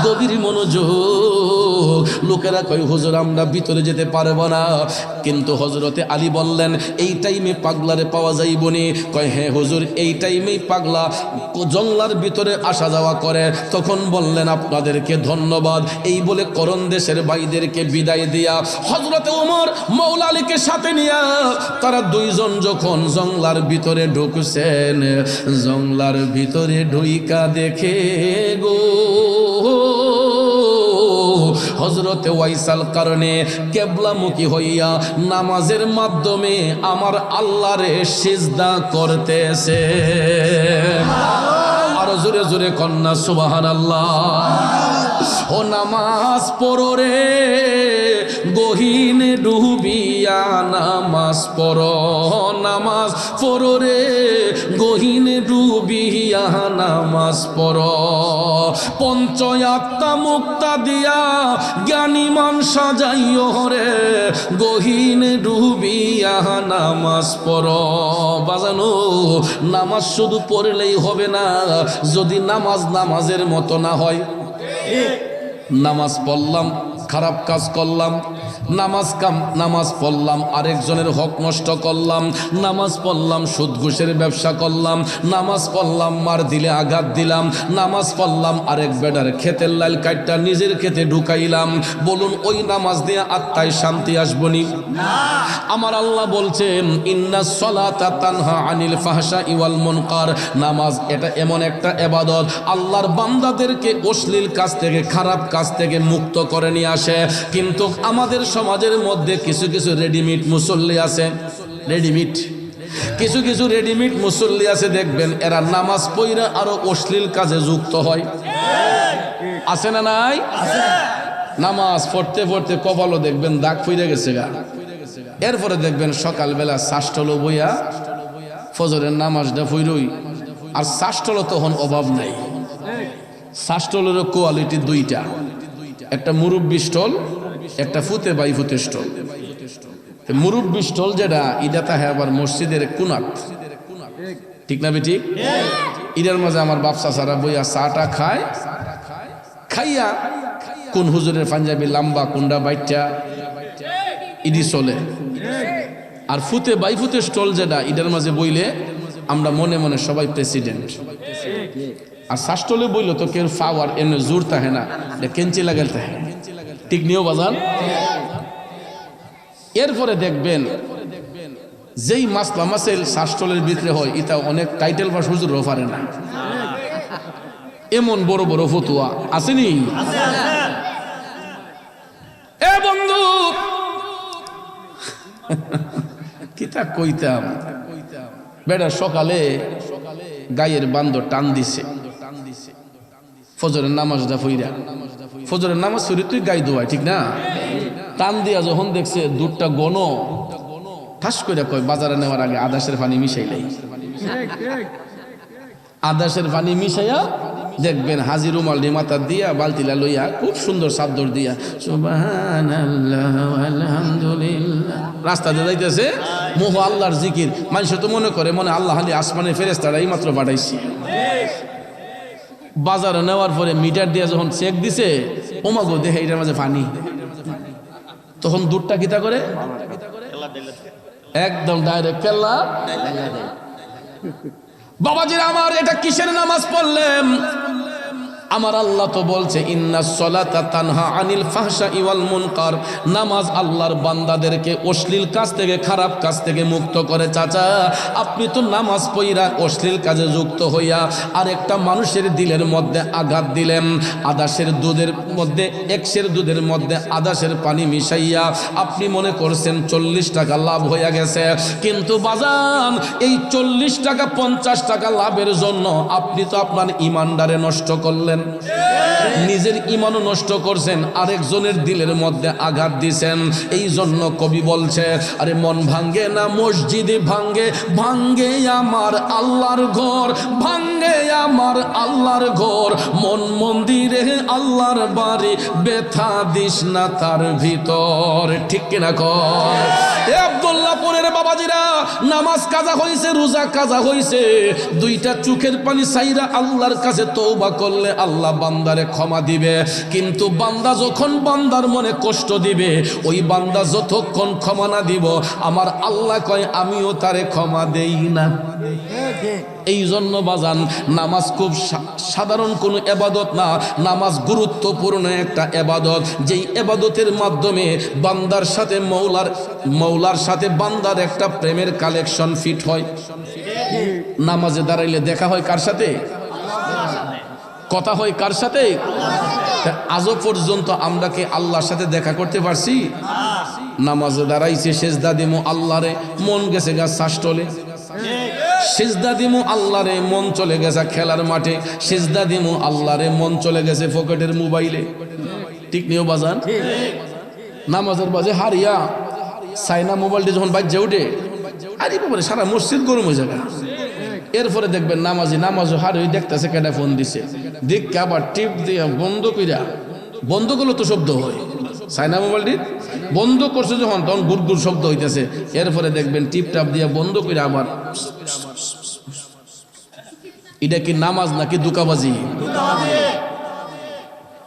S1: গভীর মনোযোগ। লোকেরা কয়, হুজুর আমরা ভিতরে যেতে পারবো না। কিন্তু হযরতে আলী বললেন, এই টাইমে পাগলারে পাওয়া যাইবনি? কয় হ্যাঁ হুজুর, এই টাইমেই পাগলা জংলার ভিতরে আসা যাওয়া করে। তখন বললেন, আপনাদেরকে ধন্যবাদ। এই বলে করণ দেশের ভাইদেরকে বিদায় দিয়া হযরতে ওমর মৌলা আলীকে সাথে নিয়া তারা দুইজন যখন জংলার ভিতরে ঢুকছেন, জংলার ভিতরে ঢুইকা দেখে গো, হযরতে ওয়াইসাল কারণে কেবলামুখী হইয়া নামাজের মাধ্যমে আমার আল্লাহরে সিজদা করতেছে। আর জোরে জোরে কন্যা সুবহানাল্লাহ। ও নামাজ পড়ো রে গহীনে ডুবিয়া, নামাজ পড়ো, নামাজ পড়ো রে গহীনে ডুবিয়া, নামাজ পড়ো। পঞ্চ আত্মা মুক্তা দিয়া জ্ঞানী মান সাজাইও রে, গহীনে ডুবিয়া নামাজ পড়ো। বাজানো, নামাজ শুধু পড়লেই হবে না, যদি নামাজের মতো না হয়। নামাজ পড়লাম, খারাপ কাজ করলাম, নামাজ পড়লাম আরেকজনের হক নষ্ট করলাম, নামাজ পড়লাম সুদ ঘুষের ব্যবসা করলাম, নামাজ পড়লাম মার দিলে আঘাত দিলাম, নামাজ পড়লাম আরেক বেডার ক্ষেতের লাইল কাটটা নিজের ক্ষেতে ঢুকাইলাম। বলুন ওই নামাজ দিয়ে আত্মায় শান্তি আসবনি? আমার আল্লাহ বলছেন, ইন্নাস সালাতা তানহা আনিল ফাহশাই ওয়াল মুনকার। নামাজ এটা এমন একটা ইবাদত, আল্লাহর বান্দাদেরকে অশ্লীল কাজ থেকে, খারাপ কাজ থেকে মুক্ত করে নিয়ে আসে। কিন্তু আমাদের সমাজের মধ্যে কিছু কিছু রেডিমেড মুসল্লি আছে, কিছু কিছু রেডিমেড মুসল্লি আছে, দেখবেন এরা নামাজ পড়া আরো অশ্লীল কাজে যুক্ত হয়। আছে না নাই? নামাজ পড়তে পড়তে কপালও দেখবেন দাগ পড়ে গেছে গা। এরপরে দেখবেন সকালবেলা শ্বাসটলো বইয়া ফজরের নামাজটা ফইরই আর শ্বাসটলো তখন অভাব নাই। শ্বাসটলের কোয়ালিটি দুইটা, একটা মুরব্বী স্টল, একটা ফুতে বাই ফুতে স্টল। মুরব্বী স্টল যেটা ইটা তাহে আবার মসজিদের কুনাত, ঠিক না বেটি? ইটার মাঝে আমার বাপসা সারা বইয়া চাটা খায়, খাইয়া কোন হুজুরের পাঞ্জাবি লাম্বা কুন্ডা বাইটা ইডি চলে। আর ফুতে বাই ফুতে স্টল যেটা ইটার মাঝে বইলে আমরা মনে মনে সবাই প্রেসিডেন্ট। আর শাসটলে বইল তো কেউ পাওয়ার এমনি জোর থাকে না, কেঞ্চি লাগাল থাকে, ঠিক নিও বাজান। এরপরে দেখবেন যেই মাসলা মাসেল শাসটলের ভিতরে হয় এটা অনেক টাইটেল বা হুজুরও পারে না, এমন বড় বড় ফতুয়া আসেনি। এ বন্ধু কিতা কইতাম, বেড়া সকালে গায়ের বান্দর টান দিছে, ফজরের নামাজটা ফইরা, ফজরের নামাজ ফিরে তুই গাই দোয়াই, ঠিক না? টান দিয়া যখন দেখছে দুধটা গণ, ঠাস করে কয় বাজারে নেওয়ার আগে আদাসের পানি মিশাইলাই। আদাসের পানি মিশাইয়া দেখবেন হাজির রুমাল মাথা দিয়া বালতিলা লইয়া খুব সুন্দর চাদর দিয়া সুবহানাল্লাহ আলহামদুলিল্লাহ রাস্তা দিয়ে যাইতেছে, মোহ আল্লাহর জিকির। মানুষ তো মনে করে মনে আল্লাহ আলী আসমানের ফেরেশতারা এই মাত্র পাঠাইছি। বাজারে নেওয়ার পরে মিটার দিয়া যখন চেক দিছে, ওমাগো দেখে এটার মাঝে পানি, তখন দুধটা কিতা করে একদম ডাইরেক্ট কেল্লা। বাবাজিরা আমার, এটা কিসের নামাজ পড়লেন? আমার আল্লাহ তো বলছে ইন্নাস সালাতা তানহা আনিল ফাহশাই ওয়াল মুনকার, নামাজ আল্লাহর বান্দাদেরকে অশ্লীল কাজ থেকে, খারাপ কাজ থেকে মুক্ত করে। চাচা, আপনি তো নামাজ পড়া অশ্লীল কাজে যুক্ত হইয়া আরেকটা মানুষের দিলের মধ্যে আঘাত দিলেন। আদাসের দুধের মধ্যে, একশের দুধের মধ্যে আদাসের পানি মিশাইয়া আপনি মনে করছেন 40 টাকা লাভ হইয়া গেছে, কিন্তু বাজান এই 40 টাকা 50 টাকা লাভের জন্য আপনি তো আপনার ইমানদারে নষ্ট করলেন, নিজের ইমানও নষ্ট করছেন, আরেকজনের দিলের মধ্যে আঘাত দিছেন। এই জন্য কবি বলছে, আরে মন ভাঙ্গে না মসজিদে ভাঙ্গে, ভাঙ্গে আমার আল্লাহর ঘর, ভাঙ্গে আমার আল্লাহর ঘর, মন মন্দিরে আল্লাহর বাড়ি, ব্যথা দিস না তার ভিতর, ঠিক কিনা কর? এ আব্দুল্লাহপুরের বাবাজিরা, নামাজ কাজা হইছে, রোজা কাজা হইছে, দুইটা চোখের পানি সাইরা আল্লাহর কাছে তওবা করলে আল্লাহ বান্দারে ক্ষমা দিবে। কিন্তু বান্দা যখন বান্দার মনে কষ্ট দিবে, ওই বান্দা যতক্ষণ ক্ষমা না দিব, আমার আল্লাহ কয় আমিও তারে ক্ষমা দেই না। এই জন্য বাজান, নামাজ খুব সাধারণ কোনো এবাদত না, নামাজ গুরুত্বপূর্ণ একটা এবাদত, যেই এবাদতের মাধ্যমে বান্দার সাথে মৌলার সাথে বান্দার একটা প্রেমের কালেকশন ফিট হয়। নামাজে দাঁড়াইলে দেখা হয় কার সাথে? কথা হয় কার সাথে? আজও পর্যন্ত আমরা কি আল্লাহর সাথে দেখা করতে পারছি? নামাজে দাঁড়াইছে, সেজদা দিমু আল্লাহরে, মন গেছে গা শাসটলে, সেজদা দিমু আল্লাহরে, মন চলে গেছে খেলার মাঠে, সেজদা দিমু আল্লাহরে, মন চলে গেছে পকেটের মোবাইলে, ঠিক নিও বাজান? নামাজের বাজে হারিয়া সাইনা মোবাইলটি যখন বাজে উঠে, আরে বাবারে সারা মসজিদ গরম হয়ে যাবে। এরপরে দেখবেন নামাজও হারে দেখতেছে কেটা ফোন দিছে, দেখকে আবার টিপ দিয়া বন্ধ কইরা, বন্ধ করলে তো শব্দ হয়, সাইনা মোবাইলটি বন্ধ করছে যখন, তখন গুড় গুড় শব্দ হইতেছে। এরপরে দেখবেন টিপ টাপ দিয়া বন্ধ কইরা আবার, এটা কি নামাজ নাকি দুকাবাজি?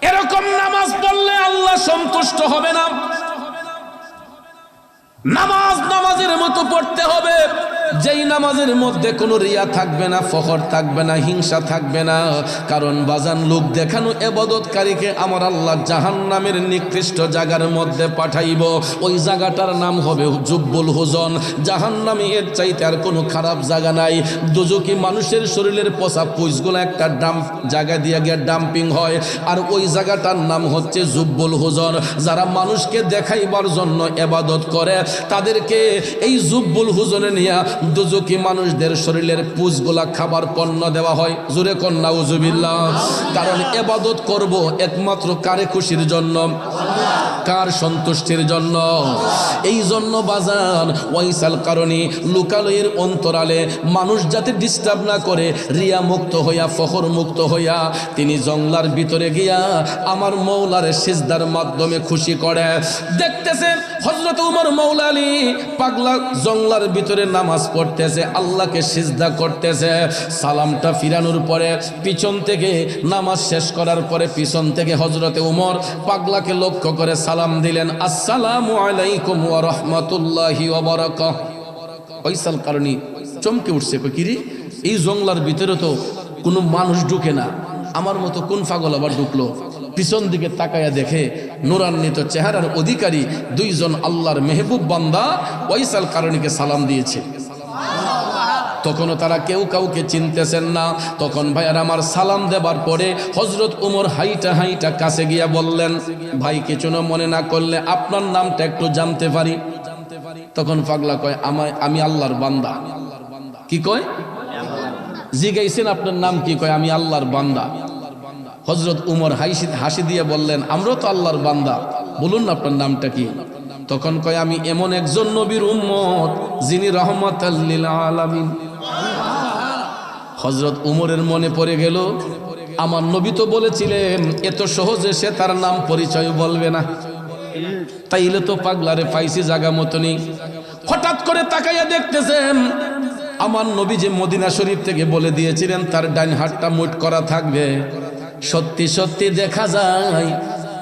S1: এরকম নামাজ পড়লে আল্লাহ সন্তুষ্ট হবে না। নামাজ নামাজের মতো পড়তে হবে, যেই নামাজের মধ্যে কোনো রিয়া থাকবে না, ফখর থাকবে না, হিংসা থাকবে না। কারণ বাজান, লোক দেখানো ইবাদতকারীকে আমার আল্লাহ জাহান্নামের নিকৃষ্ট জায়গার মধ্যে পাঠাইব। ওই জায়গাটার নাম হবে জুব্বুল হুজন। জাহান্নামে এর চাইতে আর কোনো খারাপ জায়গা নাই। দুজকি মানুষের শরীরের পচা পুইসগুলো একটা জায়গা দিয়ে গিয়ে ডাম্পিং হয়, আর ওই জায়গাটার নাম হচ্ছে জুব্বুল হুজন। যারা মানুষকে দেখাইবার জন্য ইবাদত করে, তাদেরকে এই জুব্বুল হুজনে নিয়ে দুজকি মানুষদের শরীরের পুজগুলা খাবার পণ্য দেওয়া হয়। জোরে কোন নাউজুবিল্লাহ। কারণ ইবাদত করব একমাত্র কারে খুশির জন্য, কার সন্তুষ্টির জন্য। এই জন্য বাজান ওয়াইসাল কারণে লোকালয়ের অন্তরালে মানুষ যাতে ডিস্টার্ব না করে, রিয়া মুক্ত হইয়া ফখর মুক্ত হইয়া তিনি জংলার ভিতরে গিয়া আমার মৌলারে সিজদার মাধ্যমে খুশি করে। দেখতেছেন হযরত উমর মৌলা আলী পাগলা জংলার ভিতরে নামাজ পড়তেছে, আল্লাহকে সিজদা করতেছে। সালামটা ফিরানোর পরে পিছন থেকে নামাজ শেষ করার পরে পিছন থেকে হযরতে উমর পাগলাকে লক্ষ্য করে সালাম দিলেন, আসসালামু আলাইকুম ওয়া রাহমাতুল্লাহি ওয়া বারাকাতুহু। ওয়াইসাল কারণী চমকে উঠছে, কিরে এই জংলার ভিতরে তো কোনো মানুষ ঢুকে না, আমার মতো কোন পাগল আবার ঢুকলো। পিছন দিকে তাকায়া দেখে নূরান্বিত চেহারার অধিকারী দুইজন আল্লাহর মেহবুব বান্দা ওয়াইসাল কারণীকে সালাম দিয়েছে। তখনও তারা কেউ কাউকে চিনতেছেন না। তখন ভাইয়ার আমার সালাম দেবার পরে হযরত উমর হাইটা হাইটা কাছে গিয়া বললেন, ভাই কিছু না মনে না করলে আপনার নামটা একটু জানতে পারি? তখন পাগলা কয়, আমি আল্লাহর বান্দা। কি কয়? জিজ্ঞাসেন আপনার নাম কি? কয় আমি আল্লাহর বান্দা। হযরত উমর হাসি দিয়ে বললেন, আমরাও তো আল্লাহর বান্দা, বলুন না আপনার নামটা কি? তখন কয় আমি এমন একজন নবীর উম্মত যিনি রাহমাতাল লিল আলামিন। হযরত উমরের মনে পড়ে গেল, আমার নবী তো বলেছিলেন এত সহজে সে তার নাম পরিচয় বলবে না। তাইলে তো পাগলারে পাইছি জায়গা মতনই। হঠাৎ করে তাকাইয়া দেখতেছেন আমার নবী যে মদিনা শরীফ থেকে বলে দিয়েছিলেন তার ডান হাতটা মুঠ করা থাকবে, সত্যি সত্যি দেখা যায়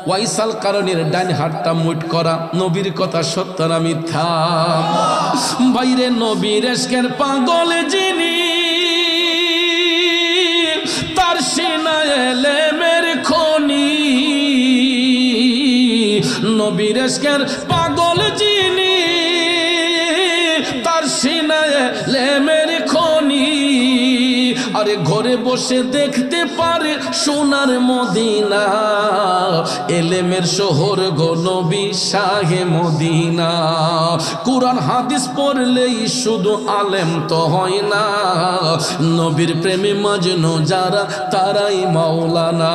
S1: ওয়াইসাল কারণীর ডান হাতটা মুঠ করা। নবীর কথা সত্য না মিথ্যা? বাইরে নবীর এশকের পাগল যিনি, তার সিনায় এলেমের খনি। নবীর এশকের পাগল যিনি, তার সিনায় এলেমের খনি। আরে ঘরে বসে দেখতে পারে সোনার মদিনা, এলেমের শহর গো নবী শাহে মদিনা। কুরআন হাদিস পড়লেই শুধু আলেম তো হয় না, নবীর প্রেমে মজনু যারা তারাই মাওলানা।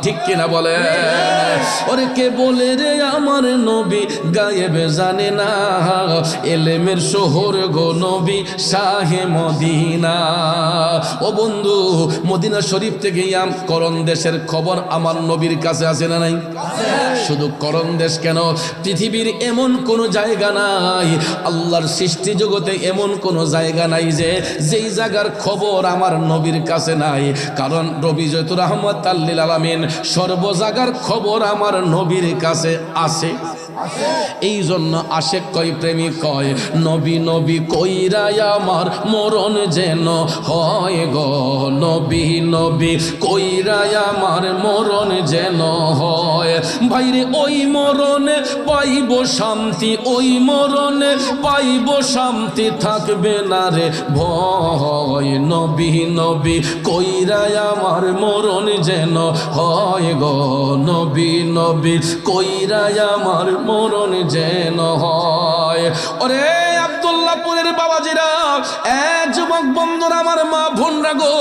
S1: ঠিক কিনা বলে? ওরে কে বলে রে আমার নবী গায়েবে জানে না, এলেমের শহর গো নবী শাহে মদিনা। ও বন্ধু, মদিনা শরীফ থেকে করণ দেশের খবর আমার নবীর কাছে আছে না নাই? শুধু করণ দেশ কেন, পৃথিবীর এমন কোন জায়গা নাই, আল্লাহর সৃষ্টি জগতে এমন কোন জায়গা নাই যে যেই জায়গার খবর আমার নবীর কাছে নাই। কারণ নবী যেহেতু রাহমাতাল লিল আলামিন, সর্ব জায়গার খবর আমার নবীর কাছে আছে। এই জন্য আশেক কয়, প্রেমিক কয়, নবী নবী কইরা আমার মরণ যেন হয় গো। নবী নবী কইরা আমার মরণ যেন হয়। ভাইরে ওই মরণে পাইব শান্তি, ওই মরণে পাইব শান্তি, থাকবে না রে ভয়। নবী নবী কইরা আমার মরণ যেন হয় গো। নবী নবী কইরা আমার মরণ যেন হয়। ওরে আব্দুল্লাহপুরের বাবাজিরা, যুবক বন্ধুরা, আমার মা বোনরা গো,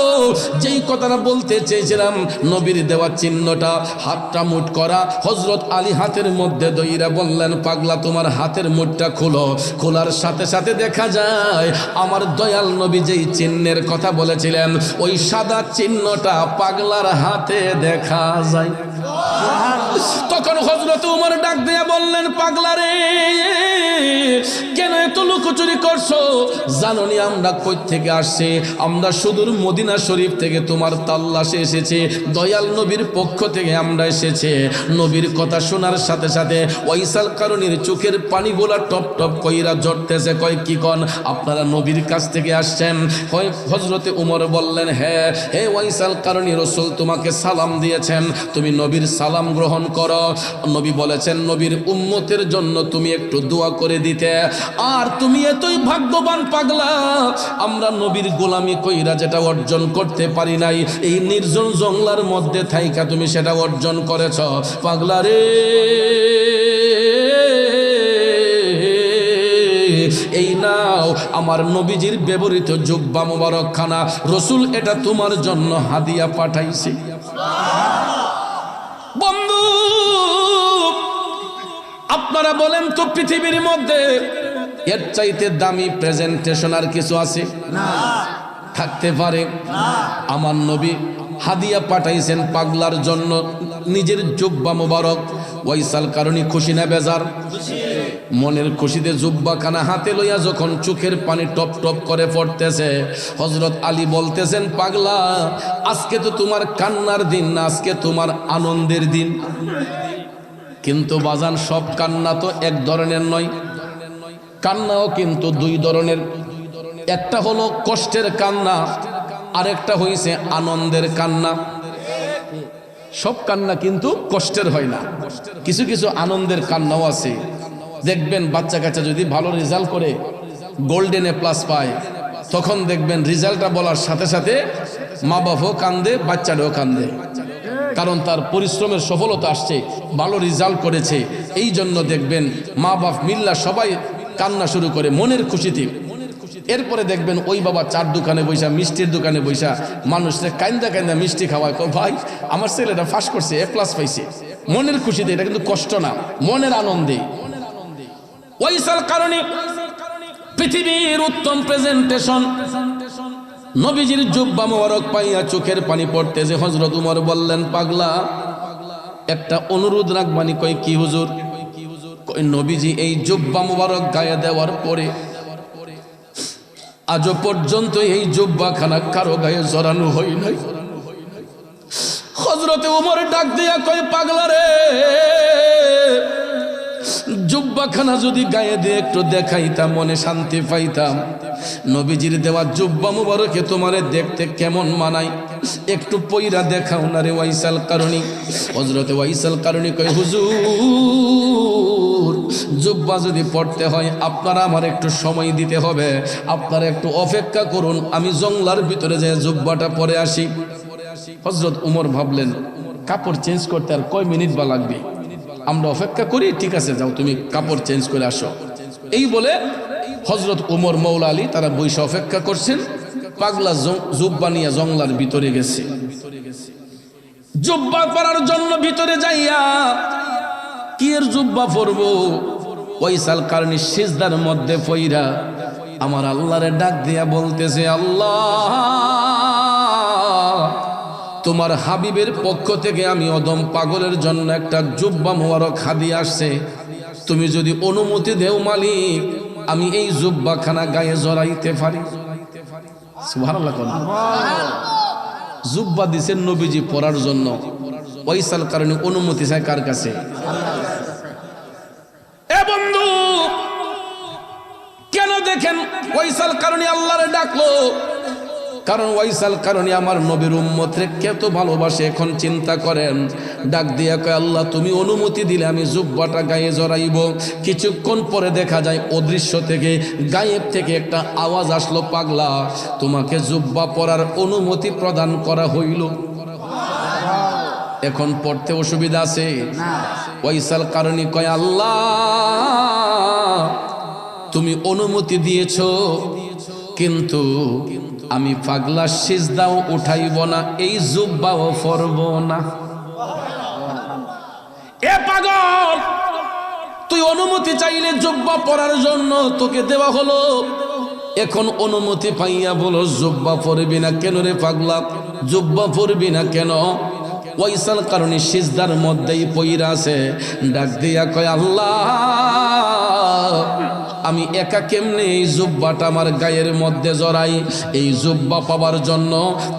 S1: যেই কথাটা বলতে চেয়েছিলাম, নবীর দেওয়া চিহ্নটা হাতটা মুঠ করা। হযরত আলী হাতের মধ্যে দইরা বললেন, পাগলা তোমার হাতের মুঠটা খুলো। খোলার সাথে সাথে দেখা যায় আমার দয়াল নবী যেই চিহ্নের কথা বলেছিলেন ওই সাদা চিহ্নটা পাগলার হাতে দেখা যায়। তখন হযরত উমর ডাক দিয়ে বললেন, পাগলা রে কেন এত লুকোচুরি করছো? জানোনি আমরা কই থেকে আসছে? আমরা সুদূর মদিনা শরীফ থেকে তোমার তাল্লাশে এসেছে, দয়াল নবীর পক্ষ থেকে আমরা এসেছে। নবীর কথা শোনার সাথে সাথে ওয়াইসাল কারণীর চোখের পানিগুলা টপ টপ কইরা ঝরতেছে। কয় কি কন, আপনারা নবীর কাছ থেকে আসছেন? হযরতে উমর বললেন, হ্যাঁ হে ওয়াইসাল কারণী, রাসূল তোমাকে সালাম দিয়েছেন, তুমি নবীর সালাম গ্রহণ করো। নবী বলেছেন নবীর উম্মতের জন্য তুমি একটু দোয়া করে দিতে। আর তুমি এতই ভাগ্যবান পাগলা, আমরা নবীর গোলামি কইরা যেটা অর্জন করতে পারি নাই, এই নির্জন জংলার মধ্যে থাইকা তুমি সেটা অর্জন করেছ। পাগলা রে এই নাও আমার নবীজির ব্যবহৃত জুব্বা মুবারকখানা রসুল এটা তোমার জন্য হাদিয়া পাঠাইছে। বন্ধু আপনারা বলেন তো পৃথিবীর মধ্যে এর চাইতে দামি প্রেজেন্টেশন আর কিছু আছে? না, থাকতে পারে? আমার নবী হাদিয়া পাঠাইছেন পাগলার জন্য নিজের জুব্বা মুবারক। ওয়াইসাল কারণী খুশি না বেজার? মনের খুশিতে জুব্বাখানা হাতে লইয়া যখন চোখের পানি টপ টপ করে পড়তেছে, হযরত আলী বলতেছেন, পাগলা আজকে তো তোমার কান্নার দিন না, আজকে তোমার আনন্দের দিন। কিন্তু বাজান সব কান্না তো এক ধরনের নয়, কান্নাও কিন্তু দুই ধরনের। একটা হলো কষ্টের কান্না, আরেকটা হইছে আনন্দের কান্না। সব কান্না কিন্তু কষ্টের হয় না, কিছু কিছু আনন্দের কান্নাও আছে। দেখবেন বাচ্চা কাচ্চা যদি ভালো রেজাল্ট করে, গোল্ডেন এ প্লাস পায়, তখন দেখবেন রেজাল্টটা বলার সাথে সাথে মা বাবাও কান্দে, বাচ্চাটাও কান্দে, কারণ তার পরিশ্রমের সফলতা আসছে, ভালো রেজাল্ট করেছে। এই জন্য দেখবেন মা বাপ মিল্লা সবাই কান্না শুরু করে মনের খুশিতে। এরপরে দেখবেন ওই বাবা চার দোকানে বৈশা, মিষ্টির দোকানে বৈশা মানুষের কান্দা কান্দা মিষ্টি খাওয়ায়, ভাই আমার ছেলেটা ফাঁস করছে, এ প্লাস পাইছে, মনের খুশিতে। এটা কিন্তু কষ্ট না, মনের আনন্দে। ওয়াইসাল কারণে পৃথিবীর উত্তম প্রেজেন্টেশন, নবীজির জুব্বা মোবারক পাইয়া চোখের পানি পড়তেছে। হযরত উমর বললেন, পাগলা একটা অনুরোধ রাখবানি। কই কি হুজুর? কই নবীজি এই জুব্বা মোবারক গায়ে দেওয়ার পরে আজও পর্যন্ত এই জুব্বাখানা কারো গায়ে জড়ানো হয় নাই। হযরতে উমর ডাক দিয়া কই, পাগলা রে, জুব্বাখানা যদি গায়ে দিয়ে একটু দেখাইতাম মনে শান্তি পাইতাম। নবীজির দেওয়া জুব্বা মুবারকে তোমারে দেখতে কেমন মানায়, একটু পইরা দেখাও না রে ওয়াইসাল কারণী। হযরতে ওয়াইসাল কারণী কয়, হুজুর জুব্বা যদি পড়তে হয় আপনারা আমার একটু সময় দিতে হবে, আপনারা একটু অপেক্ষা করুন, আমি জঙ্গলার ভিতরে যে জুব্বাটা পরে আসি। হযরত উমর ভাবলেন কাপড় চেঞ্জ করতে আর কয় মিনিট বা লাগবে, আমরা অপেক্ষা করি, ঠিক আছে যাও তুমি কাপড় চেঞ্জ করে আসো। এই বলে হযরত উমর মৌলা আলী তারা বৈশা অপেক্ষা করছেন। পাগলা জুব্বা নিয়ে জঙ্গলার ভিতরে গেছে। জুব্বা পরার জন্য ভিতরে যাইয়া কি এর জুব্বা পরবো, ওয়াইসাল কারণী সিজদার মধ্যে পইরা আমার আল্লাহরে ডাক দিয়া বলতেছে, আল্লাহ তোমার হাবিবের পক্ষ থেকে আমি অদম পাগলের জন্য একটা জুব্বা মোবারক হাদিয়া আসছে, তুমি যদি অনুমতি দেও মালিক আমি এই জুব্বাখানা গায়ে জড়াইতে পারি। সুবহানাল্লাহ। জুব্বা দিছেন নবীজি পরার জন্য, ওয়াইসাল কারণে অনুমতি চায় কার কাছে? এ বন্ধু কেন দেখেন ওয়াইসাল কারণে আল্লাহরে ডাকলো, কারণ ওয়াইসাল কারণে আমার নবীর উম্মতরে কত ভালোবাসে। এখন চিন্তা করেন, ডাক দিয়া কয়, আল্লাহ তুমি অনুমতি দিলে আমি জুব্বাটা গায়ে জড়াইব। কিছুক্ষণ পরে দেখা যায় অদৃশ্য থেকে গায়েব থেকে একটা আওয়াজ আসলো, পাগলা তোমাকে জুব্বা পরার অনুমতি প্রদান করা হইল। এখন পড়তে অসুবিধা আছে? ওয়াইসাল কারণী কয়, আল্লাহ তুমি অনুমতি দিয়েছো, কিন্তু আমি পাগলা সিজদাও উঠাইব না, এই জুব্বাও পরব না। এ পাগল, তুই অনুমতি চাইলে জুব্বা পরার জন্য তোকে দেওয়া হলো, এখন অনুমতি পাইয়া বলো জুব্বা পরবি না কেন রে পাগলা? জুব্বা পরবি না কেন? ওয়াইসাল কারণী সিজদার মধ্যেই পইরা আছে, ডাক দিয়া কয়, আল্লাহ আমি একা কেমনে এই জুব্বাটা আমার গায়ের মধ্যে জড়াই? এই জুব্বা পাওয়ার জন্য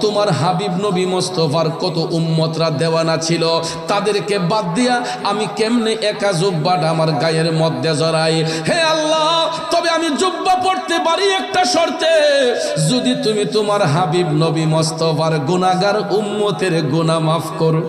S1: তোমার হাবিব নবী মুস্তাফার কত উম্মতরা দেওয়ানা ছিল, তাদেরকে বাদ দিয়া আমি কেমনে একা জুব্বাটা আমার গায়ের মধ্যে জড়াই? হে আল্লাহ, তবে আমি জুব্বা পড়তে পারি একটা শর্তে, যদি তুমি তোমার হাবিব নবী মুস্তাফার গুনাহগার উম্মতের গুনাহ মাফ করো।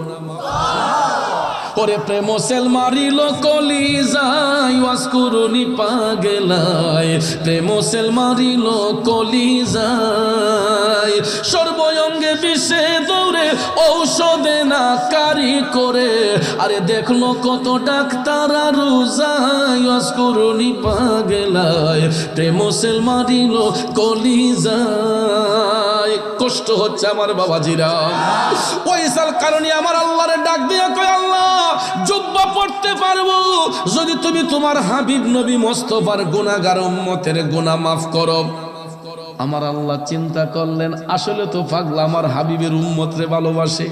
S1: ও ওরে প্রেম সেল মারিল কলিজায় ওয়াসকুরুনি পাগলায় প্রেম সেল মারিল কলিজায় সর্বঙ্গে বিষে দৌড়ে ঔষধে না কারি করে আরে দেখলো কত ডাক্তার আর রোজায় ওয়াসকুরুনি পাগলায় প্রেম সেল মারিল কলিজায় কষ্ট হচ্ছে আমার বাবাজিরা ওইসাল কারণে আমার আল্লাহরে ডাক দিয়া কয় আল্লাহ জুব্বা পড়তে পারবো যদি তুমি তোমার হাবিব নবী মুস্তাফার গুনাহগার উম্মতের গুনাহ মাফ করো আমার আল্লাহ চিন্তা করলেন আসলে তো পাগলা আমার হাবিবের উম্মতরে ভালোবাসে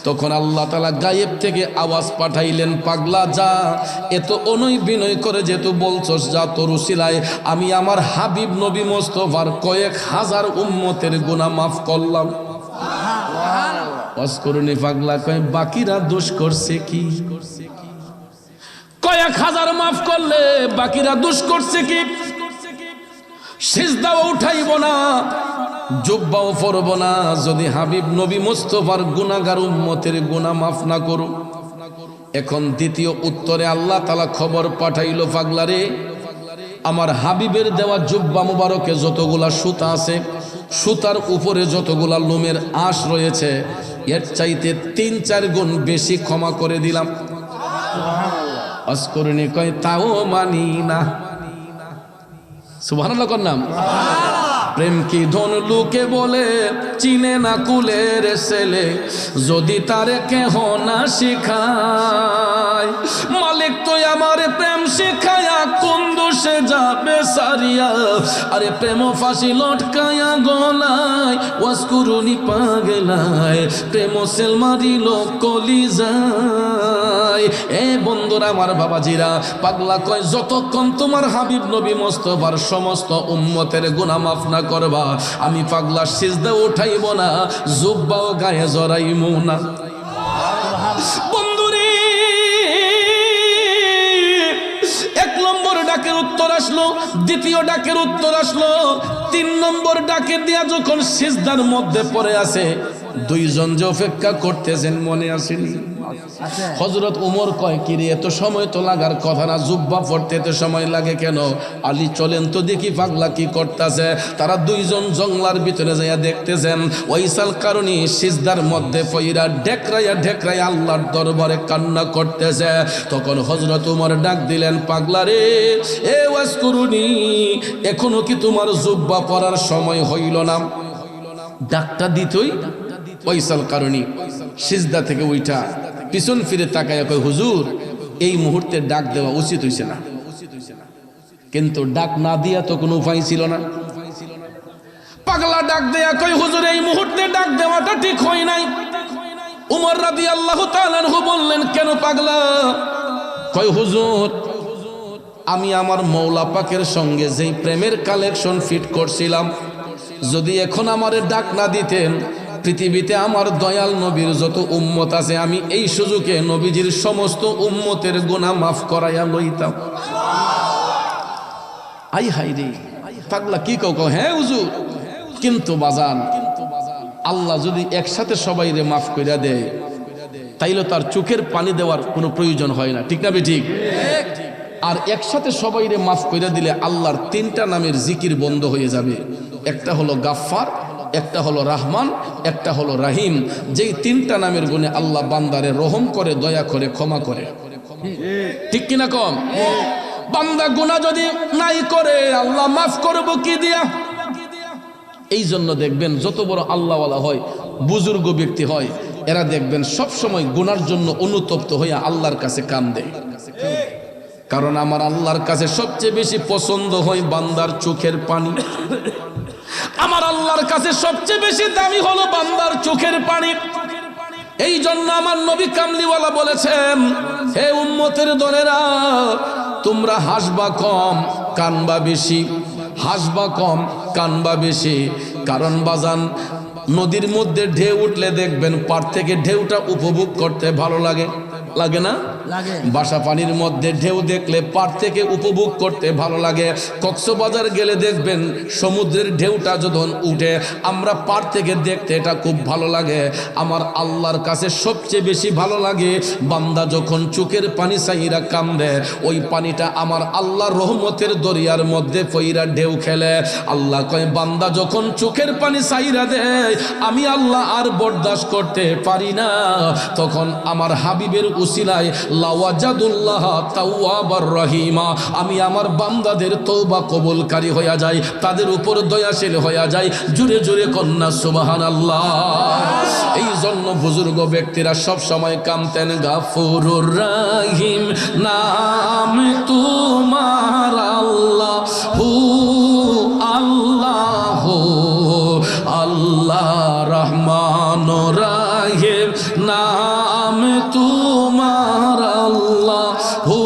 S1: তখন আল্লাহ তাআলা গায়েব থেকে আওয়াজ পাঠাইলেন পাগলা যা এত অনয় বিনয় করে যেহেতু বলছস যা তোর উসিলায় আমি আমার হাবিব নবী মুস্তাফার কয়েক হাজার উম্মতের গুনাহ মাফ করলাম ওয়াসকুরুনি পাগলা কয় বাকিরা দোষ করছে কি কয়েক হাজার মাফ করলে বাকিরা দোষ করছে কি সিজদাও উঠাইব না জুব্বাও পরব না যদি হাবিব নবী মুস্তাফার গুনাহগার উম্মতের গুনাহ মাফ না করো এখন দ্বিতীয় উত্তরে আল্লাহ তাআলা খবর পাঠাইলো পাগলারে আমার হাবিবের দেওয়া জুব্বা মুবারকে যতগুলা সুতা আছে সুতার উপরে যতগুলা লোমের আঁশ রয়েছে এর চাইতে 3-4 গুণ বেশি ক্ষমা করে দিলাম ওয়াসকুরুনি কয় তাও মানি না সুবহানাল্লাহ করলাম প্রেম কি ধন লোকে বলে চিনে না কুলের ছেলে যদি তারে কেহ না শিখায় মালিক তো আমার প্রেম শিখায়া কোন দোষে যাবে সারিয়া আরে প্রেম ফাঁসি লটকায়া গলায় ওয়াসকুরুনি পাগলায় প্রেম সেল মারিল কলিজায় এ বন্ধুরা আমার বাবাজিরা পাগলা কয় যতক্ষণ তোমার হাবিব নবী মুস্তাফার সমস্ত উম্মতের গুনাহ মাফ না করবা আমি পাগলা সিজদা উঠাইব না জুব্বাও গায়ে জড়াইব না বন্ধুরে এক নম্বর ডাকের উত্তর আসলো দ্বিতীয় ডাকের উত্তর আসলো 3 নম্বর ডাকে দিয়া যখন সিজদার মধ্যে পড়ে আছে দুইজন যে অপেক্ষা করতেছেন মনে আসেনি হযরত উমর কয় কি রে এত সময় তো লাগার কথা না জুব্বা পড়তে এত সময় লাগে কেন আলী চলেন তো দেখি পাগলা কি করতেছে তারা দুইজন জঙ্গলার ভিতরে যাইয়া দেখতেছেন ওইসাল কারণে সিজদার মধ্যে পইরা ঢেকরাইয়া আল্লাহর দরবারে কান্না করতেছে তখন হযরত উমর ডাক দিলেন পাগলা রে এ ওয়াসকুরুনি এখনো কি তোমার জুব্বা পরার সময় হইল না ডাকটা দিতই ওইসাল কারণে সিজদা থেকে উঠা পিছন ফিরে তাকায়া কয় হুজুর এই মুহূর্তে ডাক দেওয়া উচিত হইছে না কিন্তু ডাক না দিয়া তো কোনো উপায় ছিল না পাগলা ডাক দেয়া কয় হুজুর এই মুহূর্তে ডাক দেওয়াটা ঠিক হয় নাই উমর রাদিয়াল্লাহু তাআলা আনহু বললেন কেন পাগলা কয় হুজুর আমি আমার মওলা পাকের সঙ্গে যেই প্রেমের কালেকশন ফিট করছিলাম যদি এখন আমারে ডাক না দিতেন পৃথিবীতে আমার দয়াল নবীর যত উম্মত আছে আমি এই সুযোগে নবীজির সমস্ত উম্মতের গুনাহ মাফ করাইয়া লইতাম আই হাই রে পাগলা কি কও হ্যাঁ হুজুর কিন্তু বাজান আল্লাহ যদি একসাথে সবাইরে মাফ কইরা দেয় তাইলে তার চোখের পানি দেওয়ার কোনো প্রয়োজন হয় না ঠিক না ঠিক আর একসাথে সবাইরে মাফ কইরা দিলে আল্লাহর 3টা নামের জিকির বন্ধ হয়ে যাবে একটা হলো গাফফার একটা হলো রহমান একটা হলো রহিম যেই 3টা নামের গুণে আল্লাহ বান্দারে রহম করে দয়া করে ক্ষমা করে ঠিক কিনা কম বান্দা গুনাহ যদি নাই করে আল্লাহ মাফ করব কি দিয়া এই জন্য দেখবেন যত বড় আল্লাহওয়ালা হয় বুজুর্গ ব্যক্তি হয় এরা দেখবেন সব সময় গুনার জন্য অনুতপ্ত হইয়া আল্লাহর কাছে কান্দে কারণ আমার আল্লাহর কাছে সবচেয়ে বেশি পছন্দ হয় বান্দার চোখের পানি আমার আল্লাহর কাছে সবচেয়ে বেশি দামি হলো বান্দার চোখের পানি এই জন্য আমার নবী কামলিওয়ালা বলেছেন হে উম্মতের দলেরা তোমরা হাসবা কম কানবা বেশি হাসবা কম কানবা বেশি কারণ বাজান নদীর মধ্যে ঢেউ উঠলে দেখবেন পার থেকে ঢেউটা উপভোগ করতে ভালো লাগে লাগে না বাসা পানির মধ্যে ঢেউ দেখলে পার থেকে উপভোগ করতে ভালো লাগে। কক্সবাজার গেলে দেখবেন সমুদ্রের ঢেউটা যখন উঠে আমরা পার থেকে দেখতে এটা খুব ভালো লাগে। আমার আল্লাহর কাছে সবচেয়ে বেশি ভালো লাগে বান্দা যখন চোখের পানি চাইরা কান্দে, ওই পানিটা আমার আল্লাহর রহমতের দরিয়ার মধ্যে পইরা ঢেউ খেলে। আল্লাহ কয় বান্দা যখন চোখের পানি চাইরা দেয় আমি আল্লাহ আর বরদাস্ত করতে পারি না, তখন আমার হাবিবের উসিলায় লাওয়াজাদুল্লাহ তাওয়াবার রহিমা, আমি আমার বান্দাদের তওবা কবুলকারী হইয়া যাই, তাদের উপর দয়াশীল হইয়া যাই। জোরে জোরে কন্যা সুবহানাল্লাহ। এই জন্য বুজুর্গ ব্যক্তিরা সব সময় কামতেন গাফুরুর রহিম নাম তোমার আল্লাহ হু আল্লাহ আল্লাহ রহমান রহিম নাম তোমার আল্লাহ হু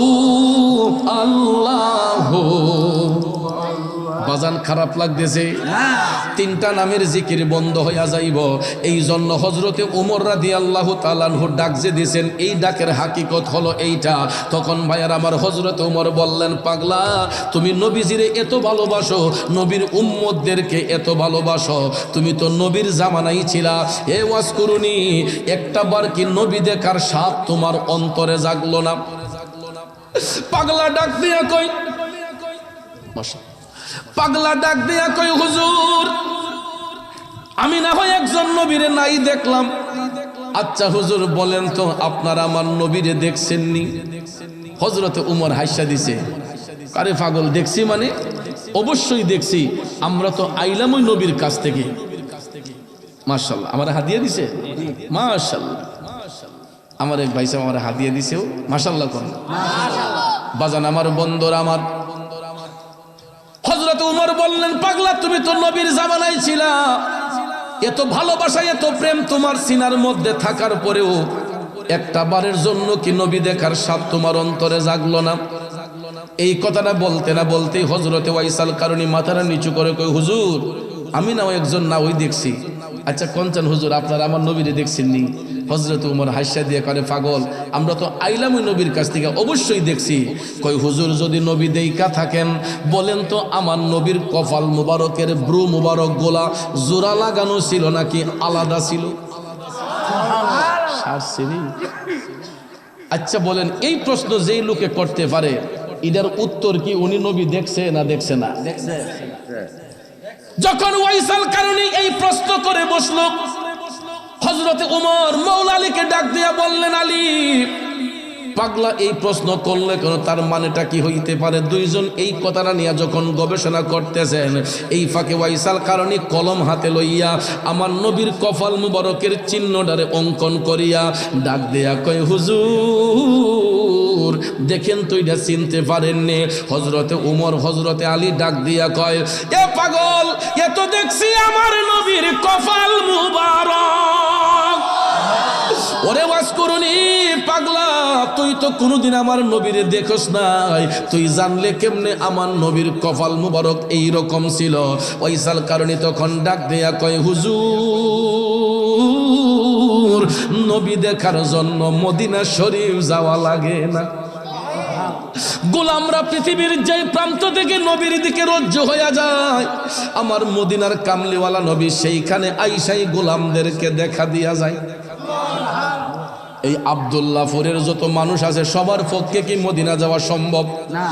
S1: আল্লাহ। বাজান খারাপ লাগতেছে? তিনটা নামের জিকির বন্ধ হইয়া যাইব। এই জন্য হযরতে ওমর রাদিয়াল্লাহু তাআলা আনহু ডাক যে দিয়েছেন, এই ডাকের হাকিকত হলো এইটা। তখন ভাইয়ার আমার হযরতে ওমর বললেন, পাগলা তুমি নবীজিরে এত ভালোবাসো, নবীর উম্মতদেরকে এত ভালোবাসো, তুমি তো নবীর জামানায় ছিলা, হে ওয়াজ করুনি একটা বার কি নবী দেখার স্বাদ তোমার অন্তরে জাগলো না? পাগলা ডাক দিয়া কই, পাগলা ডাক দিয়া কই, হুজুর আমি না হয় একজন নবীরে নাই দেখলাম। আচ্ছা হুজুর বলেন তো আপনার আমার নবীরে দেখছেননি? হযরতে উমর হাসা দিছে, আরে পাগল দেখছি মানে অবশ্যই দেখছি, আমরা তো আইলাম ওই নবীর কাছ থেকে। মাশাআল্লাহ আমার হাদিয়া দিছে, মাশাআল্লাহ আমার এক ভাই সাহেব আমার হাদিয়া দিছেও, মাশাআল্লাহ কোন মাশাআল্লাহ। বাজান আমার বন্ধুরা আমার, হযরত উমর বললেন, পাগলা তুমি তো নবীর জামানায় ছিলা, এত ভালোবাসা এত প্রেম তোমার সিনার মধ্যে থাকার পরেও একটা বারের জন্য কি নবী দেখার স্বাদ তোমার অন্তরে জাগলো না? এই কথাটা বলতে না বলতেই হযরতে ওয়াইসাল কারণী মাথাটা নিচু করে কই, হুজুর আমি না একজন না ওই দেখছি। আচ্ছা কোনচান হুজুর আপনারা আমার নবীরে দেখছেননি? হযরত উমর হাসিয়া দিয়ে করে, পাগল আমরা তো আইলাম ওই নবীর কাছ থেকে, অবশ্যই দেখছি। কই হুজুর যদি নবী দেইকা থাকেন বলেন তো আমার নবীর কপাল মুবারকের ব্রু মুবারক গোলা জোড়া লাগানো ছিল নাকি আলাদা ছিল? আচ্ছা বলেন এই প্রশ্ন যেই লোকে করতে পারে এটার উত্তর কি উনি নবী দেখছে না দেখছে না? যখন ওয়াইসাল কারণী এই প্রশ্ন করে বসলো, হযরতে ওমর মওলা আলীকে ডাক দিয়া বললেন, আলী পাগলা এই প্রশ্ন করলে কেন, তার মানেটা কি হইতে পারে? দুইজন এই কথাটা নিয়ে যখন গবেষণা করতেছেন, এই ফাঁকে ওয়াইসাল কারণী কলম হাতে লইয়া আমার নবীর কপাল মুবারকের চিহ্নটারে অঙ্কন করিয়া ডাক দেয়া কয়, হুজুর দেখেন তো এটা চিনতে পারেননি? হযরতে উমর হযরতে আলী ডাক দিয়া কয়, এ পাগল এ তো দেখছি আমার নবীর কপাল মুবারক। ওরে ওয়াজ করুনি পাগলা, তুই তো কোনোদিন আমার নবীরে দেখোস নাই, তুই জানলে কেমনে আমার নবীর কপাল মুবারক এই রকম ছিল? ওয়াইসাল কারণী তখন ডাক দেয়া কয়, হুজুর নবী দেখার জন্য মদিনা শরীফ যাওয়া লাগে না। গোলামরা পৃথিবীর যে প্রান্ত থেকে নবীর দিকে রজ্জু হইয়া যায়, আমার মদিনার কামলিওয়ালা নবী সেইখানে আইসাই গোলামদেরকে দেখা দিয়া যায়। এই আব্দুল্লাহপুরের যত মানুষ আছে সবার পক্ষে কি মদিনা যাওয়া সম্ভব না?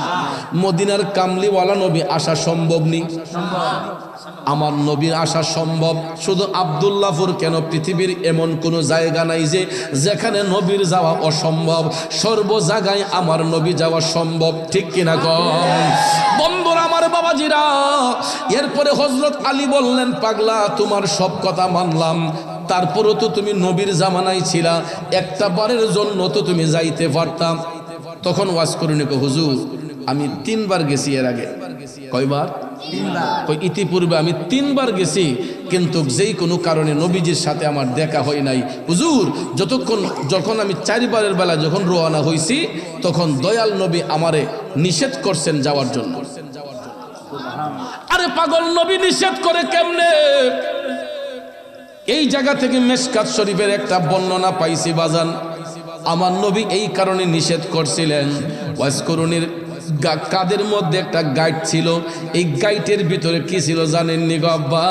S1: মদিনার কামলিওয়ালা নবী আসা সম্ভব নেই, আমার নবীর আসা সম্ভব। শুধু আব্দুল্লাহপুর কেন, পৃথিবীর এমন কোনো জায়গা নাই যে যেখানে নবীর যাওয়া অসম্ভব। সর্ব জায়গায় আমার নবী যাওয়া সম্ভব, ঠিক কিনা কম? বন্ধুরা আমার বাবাজিরা, এরপরে হযরত আলী বললেন, পাগলা তোমার সব কথা মানলাম, তারপরও তো তুমি নবীর জামানায় ছিলা, একটা বারের জন্য তো তুমি যাইতে পারতাম। তখন ওয়াজ করুন, হুজুর আমি 3 বার গেছি এর আগে। কয়বার? 3 বার। ইতিপূর্বে আমি 3 বার গেছি, কিন্তু যেই কোনো কারণে নবীজির সাথে আমার দেখা হয় নাই। হুজুর যখন আমি 4 বারের বেলা যখন রওনা হইছি, তখন দয়াল নবী আমারে নিষেধ করছেন যাওয়ার জন্য। আরে পাগল, নবী নিষেধ করে কেমনে? এই জায়গা থেকে মিশকাত শরীফের একটা বর্ণনা পাইছি বাজান। আমার নবী এই কারণে নিষেধ করছিলেন। ওয়াজকুরুনির কাদের মধ্যে একটা গাইড ছিল, এই গাইটের ভিতরে কি ছিল জানেননি গো আব্বা?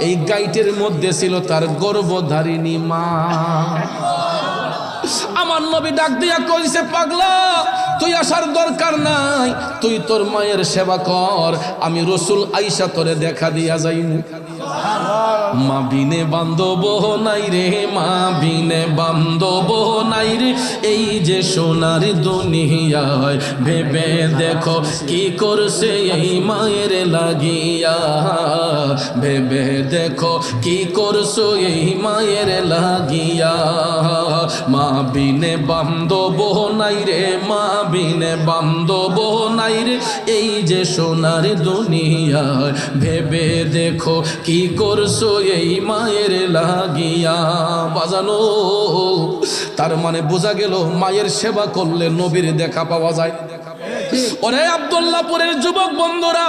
S1: এই গাইটের মধ্যে ছিল তার গর্ভধারিণী মা। আমার নবী ডাক দিয়া কইছে, পাগলা তুই আসার দরকার নাই, তুই তোর মায়ের সেবা কর, আমি রসুল আইসা তোরে দেখা দিয়া যাইমু। মা বিনে বান্ধব নাই রে, মা বিনে বান্ধব নাই রে, এই যে সোনার দুনিয়ায় ভেবে দেখো কি করছে এই মায়ের লাগিয়া, ভেবে দেখো কি করছো এই মায়ের লাগিয়া। মা বিনে বান্ধব নাই রে, মা বিনে বান্ধব নাই রে, এই যে সোনার দুনিয়ায় ভেবে দেখো কি করছো এই মায়ের লাগিয়া। বাজানো তার মানে বোঝা গেল মায়ের সেবা করলে নবীর দেখা পাওয়া যায়। ওরে আব্দুল্লাহপুরের যুবক বন্ধুরা,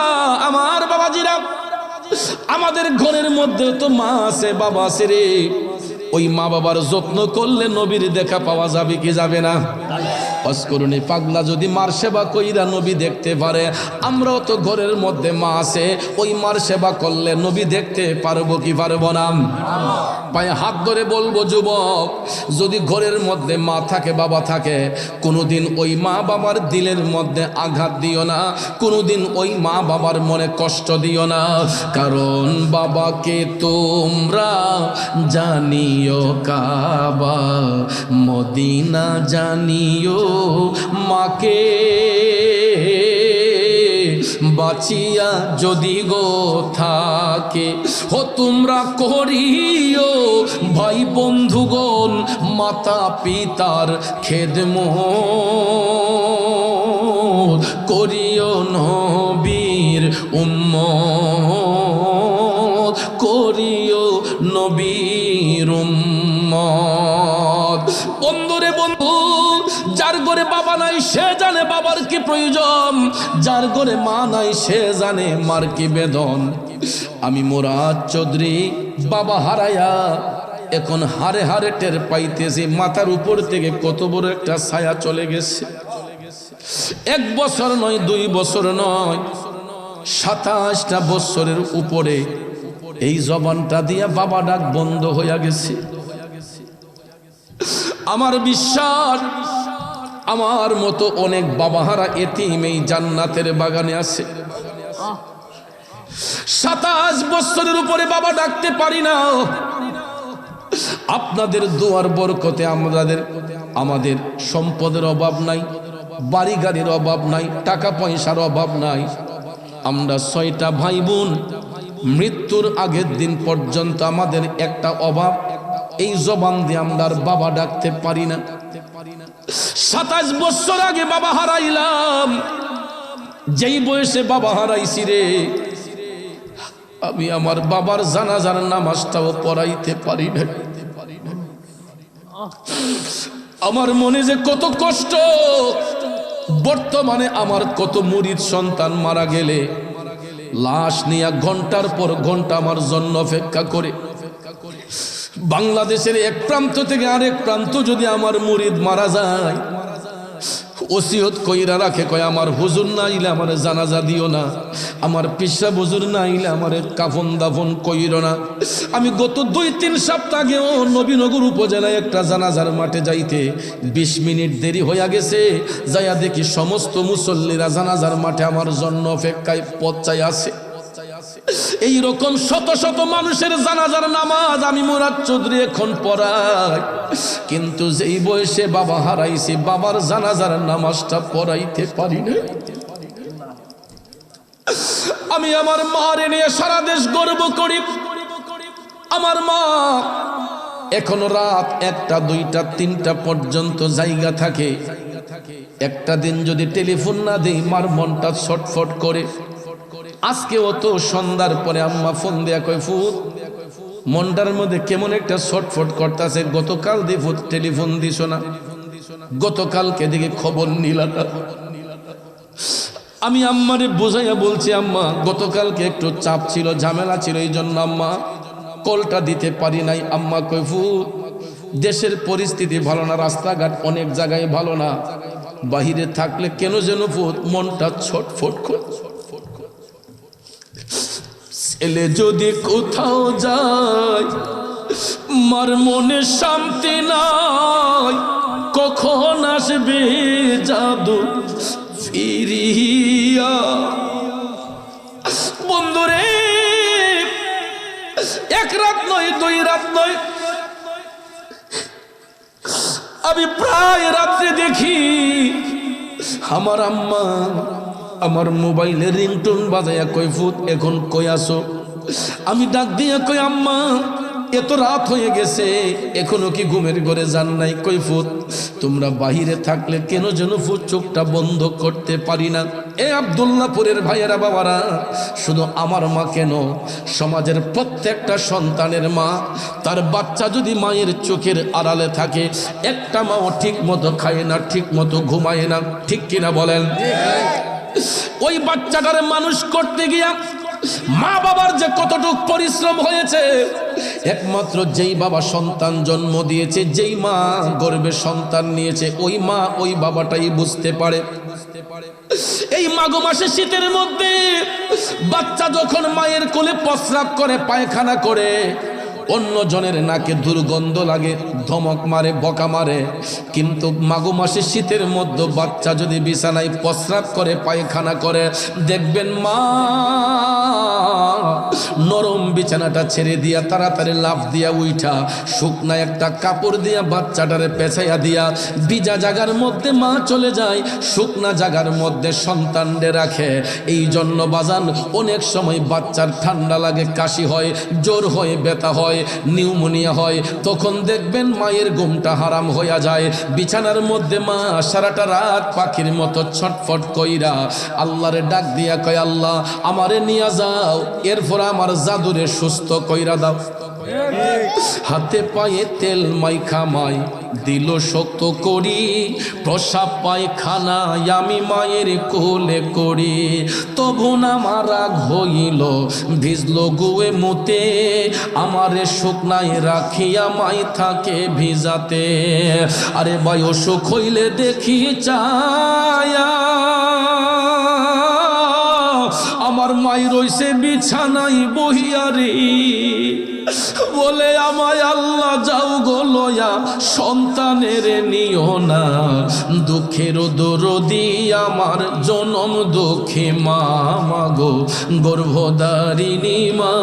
S1: আমার বাবাজিরা, আমাদের ঘরের মধ্যে তো মা আছে, বাবা আছে রে। ওই মা বাবার যত্ন করলে নবীর দেখা পাওয়া যাবে কি যাবে না? অস্করণী পাগলা যদি মার সেবা কইরা নবী দেখতে পারে, আমরাও তো ঘরের মধ্যে মা আছে, ওই মার সেবা করলে নবী দেখতে পারবো কি পারবো না? পায়ে হাত ধরে বলবো যুবক, যদি ঘরের মধ্যে মা থাকে, বাবা থাকে, কোনোদিন ওই মা বাবার দিলের মধ্যে আঘাত দিও না, কোনোদিন ওই মা বাবার মনে কষ্ট দিও না। কারণ বাবাকে তোমরা জানিও কাবা, মদিনা জানিও মাকে, বাঁচিয়া যদি গো থাকে ও তোমরা করিও ভাই বন্ধুগণ মাতা পিতার খেদমত, করিও নবীর উম্মত, করিও নবীর উম্মত। বন্ধুরে বন্ধু, যার ঘরে বাবা নাই সে জানে বাবার কি প্রয়োজন, যার ঘরে মা নাই সে জানে মার কি বেদন। আমি মুরাদ চৌধুরী বাবা হারায়া এখন হারে হারে টের পাইতেছি মাথার উপর থেকে কত বড় একটা ছায়া চলে গেছে। 1 বছর নয়, 2 বছর নয়, 27টা বছরের উপরে এই জবানটা দিয়া বাবা ডাক বন্ধ হইয়া গেছে। আমার বিশ্বাস আমার মতো অনেক বাবাহারা এতিম এই জান্নাতের বাগানে আছে। 27 বছরের উপরে বাবা ডাকতে পারি না। আপনাদের দোয়ার বরকতে আমাদের সম্পদের অভাব নাই, বাড়ি গাড়ির অভাব নাই, টাকা পয়সার অভাব নাই। আমরা 6টা ভাই বোন, মৃত্যুর আগের দিন পর্যন্ত আমাদের একটা অভাব, এই জবান দিয়ে আমরা বাবা ডাকতে পারি না। 27 বছর আগে বাবা হারাইলাম, যেই বয়সে বাবা হারাইছি রে, আমি আমার বাবার জানাজার নামাজটাও পড়াইতে পারি না। আমার মনে যে কত কষ্ট। বর্তমানে আমার কত মুরিদ সন্তান মারা গেলে লাশ নিয়ে ঘন্টার পর ঘন্টা আমার জন্য অপেক্ষা করে। বাংলাদেশের এক প্রান্ত থেকে আরেক প্রান্ত যদি আমার মুরিদ মারা যায়, ওসিয়ত কইরা রাখে, কয় আমার হুজুর না আইলে আমার জানাজা দিও না, আমার পিসা হুজুর না আইলে আমার কাফন দাফন কইরো না। আমি গত 2-3 সপ্তাহ আগেও নবীনগর উপজেলায় একটা জানাজার মাঠে যাইতে 20 মিনিট দেরি হইয়া গেছে। যাইয়া দেখি সমস্ত মুসল্লিরা জানাজার মাঠে আমার জন্য অপেক্ষায় পৌঁছায় আছে। এই রকম শত শত মানুষের জানাজার নামাজ আমি মুরাদ চৌধুরী এখন পড়াই, কিন্তু যেই বয়সে বাবা হারাইছি বাবার জানাজার নামাজটা পড়াইতে পারি না। আমি আমার মারে নিয়ে সারা দেশ গর্ব করি। আমার মা এখনো রাত 1টা 2টা 3টা পর্যন্ত জায়গা থাকে। একটা দিন যদি টেলিফোন না দেই মার মনটা ছটফট করে। আজকেও তো সন্ধ্যার পরে আম্মা ফোন দেয়া কয়, ফুত মনটার মধ্যে কেমন একটা ছটফট করতেছে, গতকাল দিয়ে ফুত টেলিফোন দিছ না, গতকালকে দিকে খবর নিলা না। আমি আম্মারে বোঝাইয়া বলছি, আম্মা গতকালকে একটু চাপ ছিল, ঝামেলা ছিল, এই জন্য আম্মা কলটা দিতে পারি নাই। আম্মা কয়, ফুত দেশের পরিস্থিতি ভালো না, রাস্তাঘাট অনেক জায়গায় ভালো না, বাহিরে থাকলে কেন যেন মনটা ছটফট করে। ছেলে যদি কোথাও যায় মার মনে শান্তি নাই, কখন আসবে জাদু ফিরিয়া। বন্ধুরে, এক রাত নয়, 2 রাত নয়, আমি প্রায় রাত্রে দেখি আমার আম্মা আমার মোবাইলে রিংটোন বাজাইয়া কই ফুত এখন কই আসো। আমি ডাক দিয়া কই আম্মা এত রাত হয়ে গেছে এখনো কি ঘুমের ঘরে যান নাই? কই ফুত তোমরা বাহিরে থাকলে কেন যেন ফুত চোখটা বন্ধ করতে পারি না। এ আব্দুল্লাহপুরের ভাইয়েরা বাবারা, শুধু আমার মা কেন, সমাজের প্রত্যেকটা সন্তানের মা, তার বাচ্চা যদি মায়ের চোখের আড়ালে থাকে, একটা মাও ঠিক মতো খায় না, ঠিক মতো ঘুমায় না, ঠিক কিনা বলেন? ওই বাচ্চাটারে মানুষ করতে গিয়া মা বাবার যে কতটুক পরিশ্রম হয়েছে, একমাত্র যেই বাবা সন্তান জন্ম দিয়েছে, যেই মা গর্ভে সন্তান নিয়েছে, ওই মা ওই বাবাটাই বুঝতে পারে। এই মাঘ মাসে শীতের মধ্যে বাচ্চা যখন মায়ের কোলে প্রস্রাব করে, পায়খানা করে, অন্য জনের নাকে দুর্গন্ধ লাগে, ধমক মারে, বকা মারে, কিন্তু মাঘ মাসে শীতের মধ্যে বাচ্চা যদি বিছানায় প্রস্রাব করে, পায়খানা করে, দেখবেন মা নরম বিছানাটা ছেড়ে দিয়া তাড়াতাড়ি লাফ দিয়া উঠা শুকনা একটা কাপড় দিয়া বাচ্চাটারে পেঁচাইয়া দিয়া ভিজা জায়গার মধ্যে মা চলে যায়, শুকনা জায়গার মধ্যে সন্তানদের রাখে। এই জন্য বাজান অনেক সময় বাচ্চার ঠান্ডা লাগে, কাশি হয়, জ্বর হয়, ব্যথা হয়, নিউমোনিয়া হয়, তখন দেখবেন মায়ের ঘুমটা হারাম হইয়া যায়। বিছানার মধ্যে মা সারাটা রাত পাখির মতো ছটফট কইরা আল্লাহরে ডাক দিয়া কয়, আল্লাহ আমারে নিয়া যাও, এরপর আমার জাদুরে সুস্থ কইরা দাও। হাতে পায়ে তেল মাইখা মাই দিল শক্ত করি, প্রসাব পায়খানা আমি মায়ের কোলে করি, তবু না মারা হইল ভিজলো গুয়ে মুতে, আমারে শুকনায় রাখিয়া মাই থাকে ভিজাতে। আরে বয়স হইলে দেখি চায়া আমার মাই রইছে বিছানায় বহিয়া রে, বলে আমায় আল্লাহ যাও গো লয়া সন্তানের নিও না, দুঃখের দরদি আমার জনম দুঃখী মা, মাগো গর্ভধারিণী মা,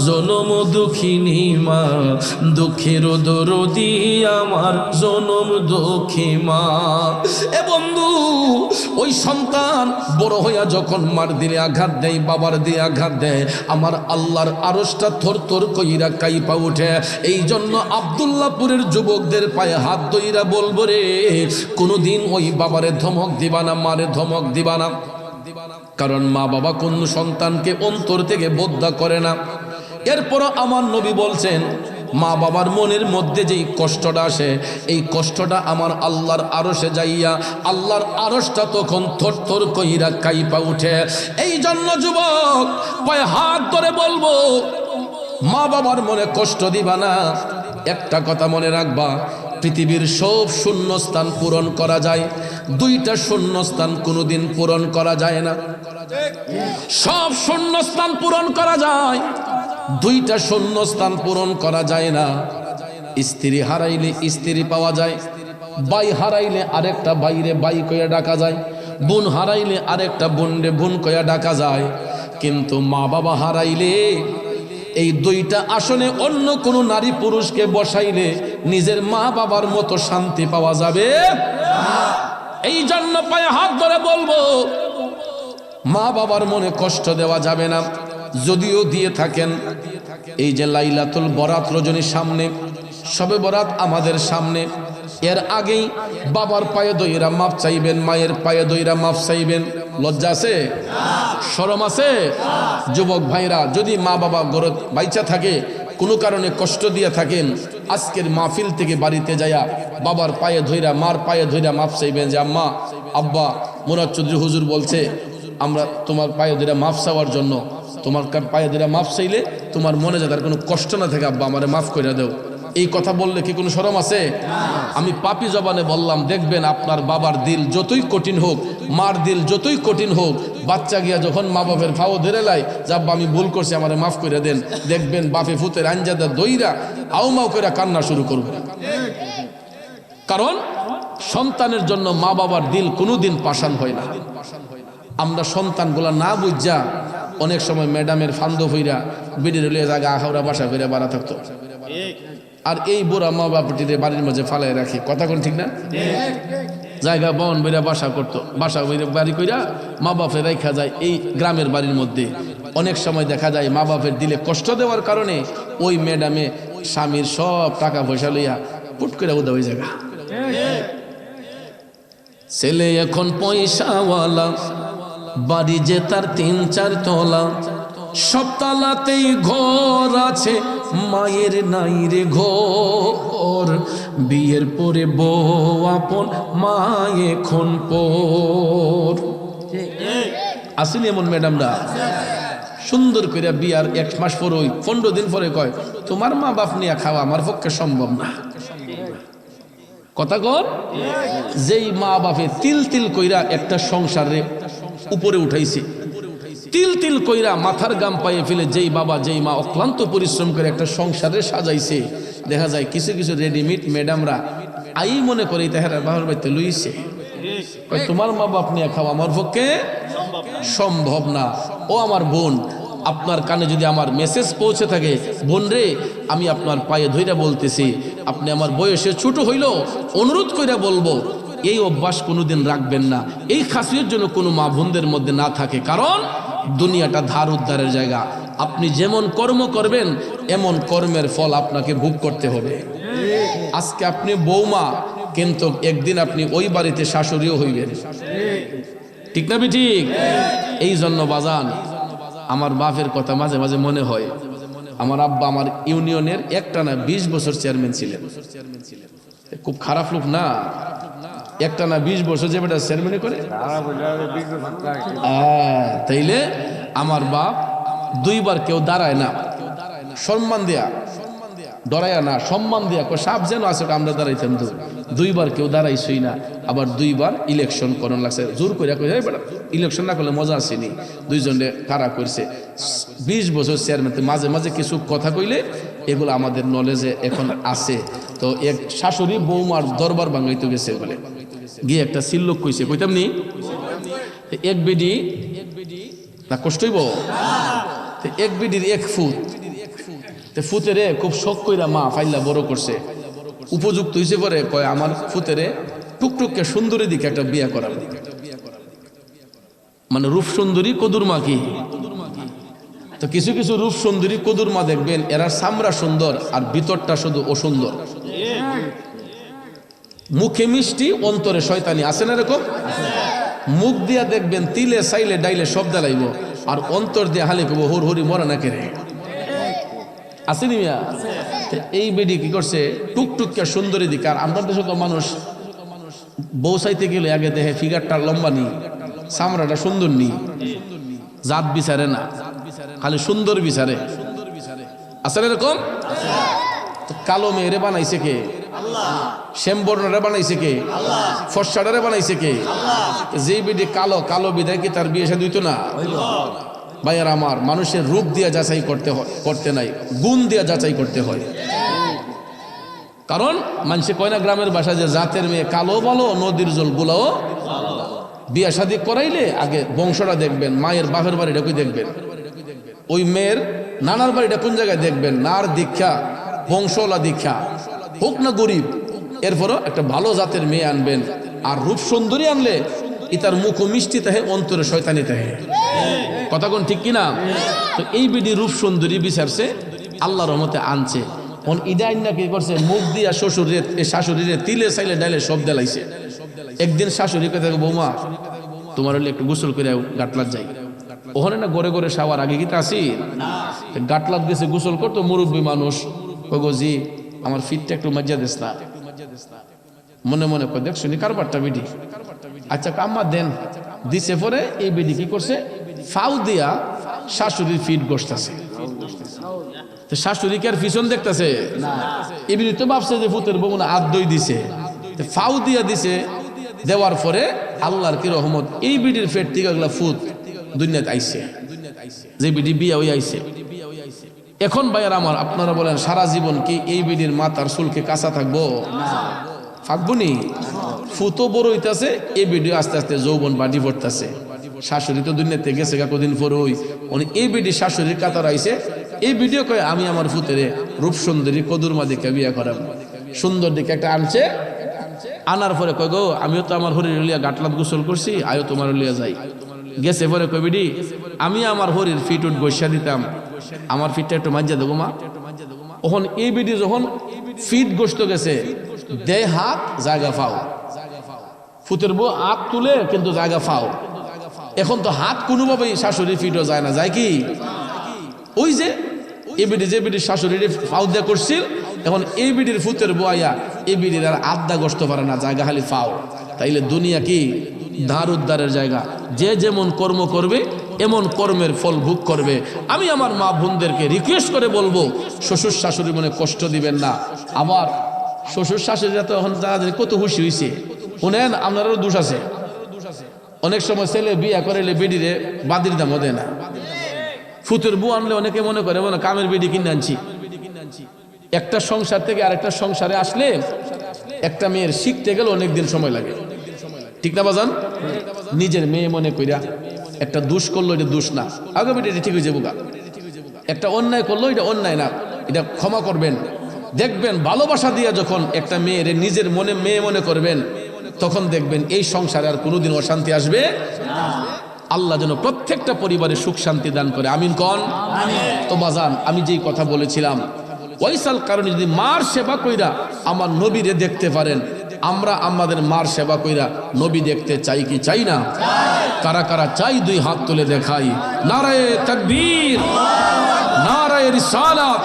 S1: জনম দুঃখিনী মা, দুঃখের দরদি আমার জনম দুঃখী মা। এ বন্ধু, ওই সন্তান বড় হইয়া যখন মার দিলে আঘাত দেয়, বাবার দিয়ে আঘাত দেয়, আমার আল্লাহর আরশটা থর থর কইরা কাইপা উঠে। এই জন্য আব্দুল্লাহপুরের যুবকদের পায়ে হাত ধইরা বলবো রে, কোনদিন ওই বাবারে ধমক দিবা না, মারে ধমক দিবা না, কারণ মা বাবা কোন সন্তানকে অন্তর থেকে বদ্ধা করে না। এরপরও আমার নবী বলছেন, মা বাবার মনের মধ্যে যেই কষ্টটা আসে, এই কষ্টটা আমার আল্লাহর আরশে যাইয়া আল্লাহর আরশটা তখন থরথর কইরা কাইপা উঠে। এই জন্য যুবক পায়ে হাত ধরে বলবো, মা বাবার মনে কষ্ট দিবা না। একটা কথা মনে রাখবা, পৃথিবীর সব শূন্যস্থান পূরণ করা যায়, 2টা শূন্যস্থান কোনোদিন পূরণ করা যায় না। সব শূন্যস্থান পূরণ করা যায়, 2টা শূন্যস্থান পূরণ করা যায় না। স্ত্রী হারাইলে স্ত্রী পাওয়া যায়, ভাই হারাইলে আরেকটা বাইরে বাই কইয়া ডাকা যায়, বোন হারাইলে আরেকটা বোনরে বোন কইয়া ডাকা যায়, কিন্তু মা বাবা হারাইলে এই 2টা আসনে অন্য কোনো নারী পুরুষকে বসাইলে নিজের মা বাবার মতো শান্তি পাওয়া যাবে। এই জন্য পায়ে হাত ধরে বলবো, মা বাবার মনে কষ্ট দেওয়া যাবে না। যদিও দিয়ে থাকেন, এই যে লাইলাতুল বরাত রজনীর সামনে, শবে বরাত আমাদের সামনে, এর আগেই বাবার পায়ে দইরা মাপ চাইবেন, মায়ের পায়ে দইরা মাপ চাইবেন। লজ্জা আছে? শরম আছে? যুবক ভাইরা, যদি মা বাবা গরত বাইচা থাকে, কোনো কারণে কষ্ট দিয়ে থাকেন, আজকের মাহফিল থেকে বাড়িতে যায়া বাবার পায়ে ধইরা, মার পায়ে ধইরা মাপ চাইবেন যে আম্মা, আব্বা, মুরাদ চৌধুরী হুজুর বলছে আমরা তোমার পায়ে ধইরা মাপ চাওয়ার জন্য, তোমার পায়ে ধইরা মাপ চাইলে তোমার মনে যাতে কোনো কষ্ট না থাকে, আব্বা আমারে মাফ করে দাও। এই কথা বললে কি কোনো শরম আছে? আমি পাপী জবানে বললাম, দেখবেন আপনার বাবার দিল যতই কঠিন হোক, মার দিল যতই কঠিন হোক, বাচ্চা গিয়া যখন মা বাপের ফাও ধরে লাই, যাব্বা আমি ভুল করছি আমারে মাফ করে দেন, দেখবেন বাপে ফুতের আঞ্জাদা দইরা আউমাউ করে কান্না শুরু করবে। কারণ সন্তানের জন্য মা বাবার দিল কোনোদিন পাষাণ হয় না। আমরা সন্তানগুলা না বুঝা অনেক সময় ম্যাডামের ফান্দ হইরা বিড়ির লিয়ে জায়গা আখাউরা বাসা ফিরে বাড়া থাকতো, আর এই বুড়া মা বাপটিরে বাড়ির মাঝে ফালাই রাখি। কথা কোন ঠিক না? জায়গা বন বইরা বাসা করতো, বাসা বইরা বাড়ি কইরা মা বাপের রাখা যায় এই গ্রামের বাড়ির মধ্যে। অনেক সময় দেখা যায় মা বাপের দিলে কষ্ট দেওয়ার কারণে ওই ম্যাডামে স্বামীর সব টাকা পয়সা লইয়া পুট করে উদা হয়ে জায়গা। ছেলে এখন পয়সাওয়ালা, বাড়ি যে তার 3-4 তলা, সব তালাতেই ঘর আছে, মায়ের নাই রে ঘর, বিয়ের পরে বউ আপন, মা এখন পর। আসলে এমন ম্যাডামরা সুন্দর করে বিয়ার 1 মাস পরে 15 দিন পরে কয়, তোমার মা বাপ নিয়ে খাওয়া আমার পক্ষে সম্ভব না। কথা কর, যেই মা বাপে তিল তিল কইরা একটা সংসারে উপরে উঠাইছে, তিল তিল কইরা মাথার গাম পাইয়ে ফেলে যেই বাবা যেই মা অক্লান্ত পরিশ্রম করে একটা সংসারে সাজাইছে, দেখা যায় কিছু কিছু রেডিমেড ম্যাডামরা আই মনে করে তাহারা বাবার বাড়িতে লইছে, তোমার মা বাপ নিয়ে খাওয়া আমার পক্ষে সম্ভব না। ও আমার বোন, আপনার কানে যদি আমার মেসেজ পৌঁছে থাকে, বোন রে, আমি আপনার পায়ে ধইরা বলতেছি, আপনি আমার বয়সে ছোট হইল, অনুরোধ কইরা বলবো, এই অভ্যাস কোনোদিন রাখবেন না। এই খাসিয়ত জন্য কোনো মা বোনদের মধ্যে না থাকে, কারণ দুনিয়াটা ধার উদ্ধারের জায়গা। আপনি যেমন কর্ম করবেন এমন কর্মের ফল আপনাকে ভোগ করতে হবে। আজকে আপনি বৌমা, কিন্তু একদিন আপনি ওই বাড়িতে শাশুড়িও হইবেন, ঠিক না ঠিক? এই জন্য বাজান, আমার বাপের কথা মাঝে মাঝে মনে হয়, আমার আব্বা আমার ইউনিয়নের একটানা 20 বছর চেয়ারম্যান ছিলেন। খুব খারাপ লোক না, একটানা 20 বছর যে বেটা চেয়ারম্যান করে, তাইলে আমার বাপ 2 বার কেউ দাঁড়ায় না, সম্মান দেয়া, ডরাইয়া না, সম্মান দেয়া, সাপ যেন আছে আমরা দাঁড়াইতাম, 2 বার কেউ দাঁড়াইছই না। আবার 2 বার ইলেকশন করার লাগছে, জোর করে ইলেকশন না করলে মজা আসেনি, 2 জনে কারা করছে। 20 বছর চেয়ারম্যান, মাঝে মাঝে কিছু কথা কইলে এগুলো আমাদের নলেজে এখন আছে। তো এক শাশুড়ি বৌমার দরবার ভাঙাইতে গেছে বলে গিয়ে একটা সিল্লোক কইছে, কইতাম নি, এক বেডি না কষ্ট হইব, এক বেডির 1 ফুট, ফুতেরে খুব শখ কইরা মা ফাইল্লা বড় করছে, উপযুক্ত হয়েছে পরে কয় আমার ফুতেরে টুকটুককে সুন্দরী দিকে একটা বিয়া করার, মানে রূপ সুন্দরী কদুর মা কি। তো কিছু কিছু রূপ সুন্দরী কদুর মা দেখবেন এরা সামরা সুন্দর আর ভিতরটা শুধু অসুন্দর, মুখে মিষ্টি অন্তরে শয়তানি, আছে না এরকম? মুখ দিয়া দেখবেন তিলে সাইলে ডাইলে সব দাঁড়াইব, আর অন্তর দিয়ে হালে কব হুর হুরি মরা না কেড়ে, আসেনি মিয়া? এই বেডি কি করছে, টুকটুককে সুন্দরী দিকে। আর আমরা দেশে তো মানুষ বউ চাইতে গেলে আগে দেখে ফিগারটা লম্বা নি, চামড়াটা সুন্দর নি, জাত বিচারে না, খালি সুন্দর বিচারে, আছে না এরকম? কালো মেয়েরে বানাইছে কে? শ্যামবর্ণরে বানাইছে কে? ফর্সাডারে বানাইছে কে? যে বেডি কালো, কালো বিদায় কি তার বিয়ে শাদী হইতো না? ভাইয়ার আমার, মানুষের রূপ দিয়া যাচাই করতে নাই, গুণ দিয়া যাচাই করতে হয়। কারণ মানুষে কয় না গ্রামের ভাষা যে জাতের মেয়ে কালো বলো নদীর জল গুলাও, বিয়া শাদী করাইলে আগে বংশটা দেখবেন, মায়ের বাপের বাড়িটা কই দেখবেন, ওই মেয়ের নানার বাড়িটা কোন জায়গায় দেখবেন, নার দীক্ষা বংশলা দীক্ষা হোক না গরিব, এরপরও একটা ভালো জাতের মেয়ে আনবেন। আর রূপ সুন্দরী আনলে ইতার মুখ মিষ্টি তাহে, অন্তরে শয়তানি তাহে, কথা কোন ঠিক কিনা? তো এই বিডি রূপ সুন্দরী বিচারছে, আল্লাহর রহমতে আনছে। ইদাইন না কি করছে, মুখ দিয়া শ্বশুরে শাশুড়িরে তিলে সাইলে ডাইলে সব দেলাইছে। একদিন শাশুড়ি কে থাকে, বৌমা তোমার হলে একটু গোসল করে গাটলাত যাই, ওখানে না গড়ে গড়ে শাওয়ার আগে কি তা আসি, গাটলাত গেছে গোসল করতো, মুরব্বী মানুষ, কগো জি আমার ফিটটা একটু মজ্জা দিস না, মনে মনে কয় দেখ শুনি কারবারটা বিডি, আচ্ছা কাম্মা দেন, দিছে পরে এই বিডি কি করছে, ফাউ দিয়া শাশুড়ির ফিট গোসতাছে। তো শাশুড়িকে আর পিছন দেখতেছে না, এমনি তো ভাবছে যে ফুতের বউ না আদই দিছে, ফাউ দিয়া দিছে। দেওয়ার পরে আল্লাহর কি রহমত, এই বিডির পেট থেকে এগুলা ফুত দুনিয়াতে আইছে, যে বিডি বিয়া হয়ে আইছে। এখন ভাইয়ার আমার, আপনারা বলেন সারা জীবন কি এই বিডির মাথার চুলকে কাঁচা থাকবো? থাকবো নি? ফুতো বড় হইতেছে, এই বিডি আস্তে আস্তে যৌবন বাড়ি পড়তেছে। শাশুড়ি তো দুনিয়াতে গেছে কদিন পরে, উনি এই বিডি শাশুড়ির কাতার আইছে। এই ভিডিও কয়ে আমি আমার ফুতেরে রূপ সুন্দরী কদুরমা দিকে বিয়া করাম, সুন্দর দিকে একটা আনছে। আনার পরে কয় গো আমিও তো আমার হরির লিয়া গাটলাত গোসল করছি, আয়ো তোমার লিয়া যাই। গেছে পরে কয় বিডি আমি আমার হরির ফিট উঠ বসা দিতাম, আমার ফিটটা একটু মাজ্জা দেবো মা। ওখন এই বিডি যখন ফিট গোস্ত গেছে, দে হাত জায়গা ফাও, ফুতের বউ হাত তুলে কিন্তু জায়গা ফাও। এখন তো হাত কোনোভাবেই শাশুড়ি ফিটও যায় না, যায় কি? ওই যে এই বিডি, যে বিডির শাশুড়ি ফাউ দিয়া করছিল, এখন এই বিডির ফুতের বয়া এই বিডির আর আড্ডা গোস্ত পারে না, জায়গা খালি ফাও। তাইলে দুনিয়া কি ধার উদ্ধারের জায়গা? যে যেমন কর্ম করবে এমন কর্মের ফল ভোগ করবে। আমি আমার মা বোনদেরকে রিকোয়েস্ট করে বলবো, শ্বশুর শাশুড়ি মনে কষ্ট দিবেন না। আবার শ্বশুর শাশুড়িরা তো এখন কত খুশি হয়েছে, শুনেন আপনারও দোষ আছে। অনেক সময় ছেলে বিয়া করাইলে বিডিরে বাদির দামও দেয় না। ফুতের বউ আনলে অনেকে মনে করে মনে কামের বিডি কিনে আনছি। একটা সংসার থেকে আরেকটা সংসারে আসলে একটা মেয়ের শিখতে গেলে অনেকদিন সময় লাগে, ঠিক না বাজান? নিজের মেয়ে মনে কইরা একটা দোষ করলো, এটা দোষ না, আগে বিডি ঠিক হয়ে যাবো। একটা অন্যায় করলো, এটা অন্যায় না, এটা ক্ষমা করবেন। দেখবেন ভালোবাসা দিয়া যখন একটা মেয়ের নিজের মনে মেয়ে মনে করবেন, তখন দেখবেন এই সংসারে আর কোনোদিন অশান্তি আসবে না। আল্লাহ যেন প্রত্যেকটা পরিবারে সুখ শান্তি দান করে, আমিন কন। তো বাজান, আমি যেই কথা বলেছিলাম, ওইসাল কারণে যদি মার সেবা কইরা আমার নবীরে দেখতে পারেন, আমরা আমাদের মার সেবা কইরা নবী দেখতে চাই কি চাই না? কারা কারা চাই দুই হাত তুলে দেখাই। নারায়ে তাকবীর, নারায়ে রিসালাত,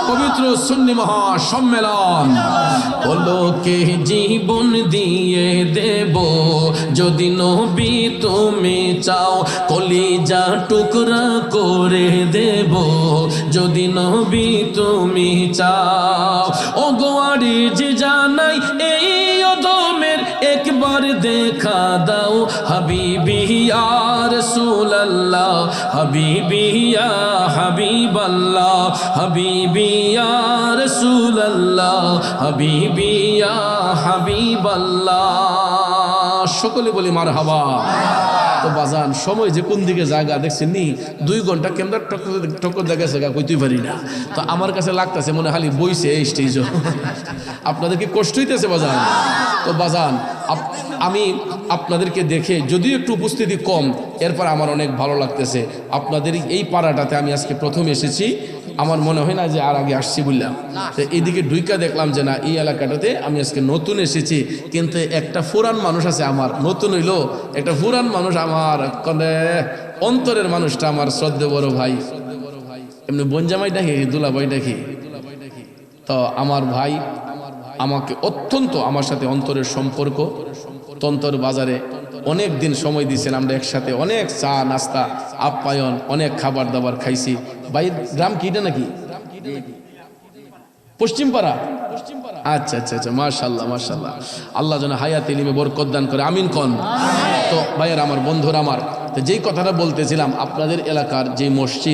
S1: পবিত্র সুন্নি মহা সম্মেলন। বলোকে জীবন দিয়ে দেব যদি নবী তুমি চাও, কলিজা টুকরা করে দেব যদি নবী তুমি চাও। ও গোয়ারি যে জানাই এই অদমের একবার দেখা দাও, হাবিবি ইয়া রাসূলুল্লাহ, হাবিবি ইয়া হাবিবাল্লাহ, হাবিবি ইয়া রাসূলুল্লাহ, হাবিবি ইয়া হাবিবাল্লাহ। সকলে বলি মারহাবা। তো বাজান, সময় যে কোন দিকে জায়গা দেখছেন নি, 2 ঘন্টা কেমন টক্কর দেখাছে কইতেই পারি না। তো আমার কাছে লাগতেছে মনে খালি বইছে এই স্টেজ। আপনাদেরকে কষ্ট হইতেছে বাজান? তো বাজান, আমি আপনাদেরকে দেখে যদিও একটু উপস্থিতি কম, এরপর আমার অনেক ভালো লাগতেছে। আপনাদের এই পাড়াটাতে আমি আজকে প্রথম এসেছি, আমার মনে হয় না যে আর আগে আসছি বললাম। তো এইদিকে ঢুইকা দেখলাম যে না, এই এলাকাটাতে আমি আজকে নতুন এসেছি। কিন্তু একটা পুরান মানুষ আছে আমার, নতুন হইলো একটা পুরান মানুষ আমার, অন্তরের মানুষটা আমার শ্রদ্ধে বড় ভাই, এমনি বনজামাই ডাকি, দুলাভাই ডাকি। তো আমার ভাই আমাকে অত্যন্ত, আমার সাথে অন্তরের সম্পর্ক, তন্তর বাজারে অনেক দিন সময় দিয়েছেন, আমরা একসাথে অনেক চা নাস্তা আপ্যায়ন, অনেক খাবার দাবার খাইছি। ভাই গ্রাম কি এটা নাকি? পশ্চিমপাড়া। আচ্ছা আচ্ছা আচ্ছা, মাশাআল্লাহ মাশাআল্লাহ। আল্লাহ যেন হায়াত ইলমে বরকত দান করে, আমিন কন। তো ভাইয়ের আমার, বন্ধুরা আমার, যেই কথাটা বলতেছিলাম, আপনাদের এলাকার যে মসজিদ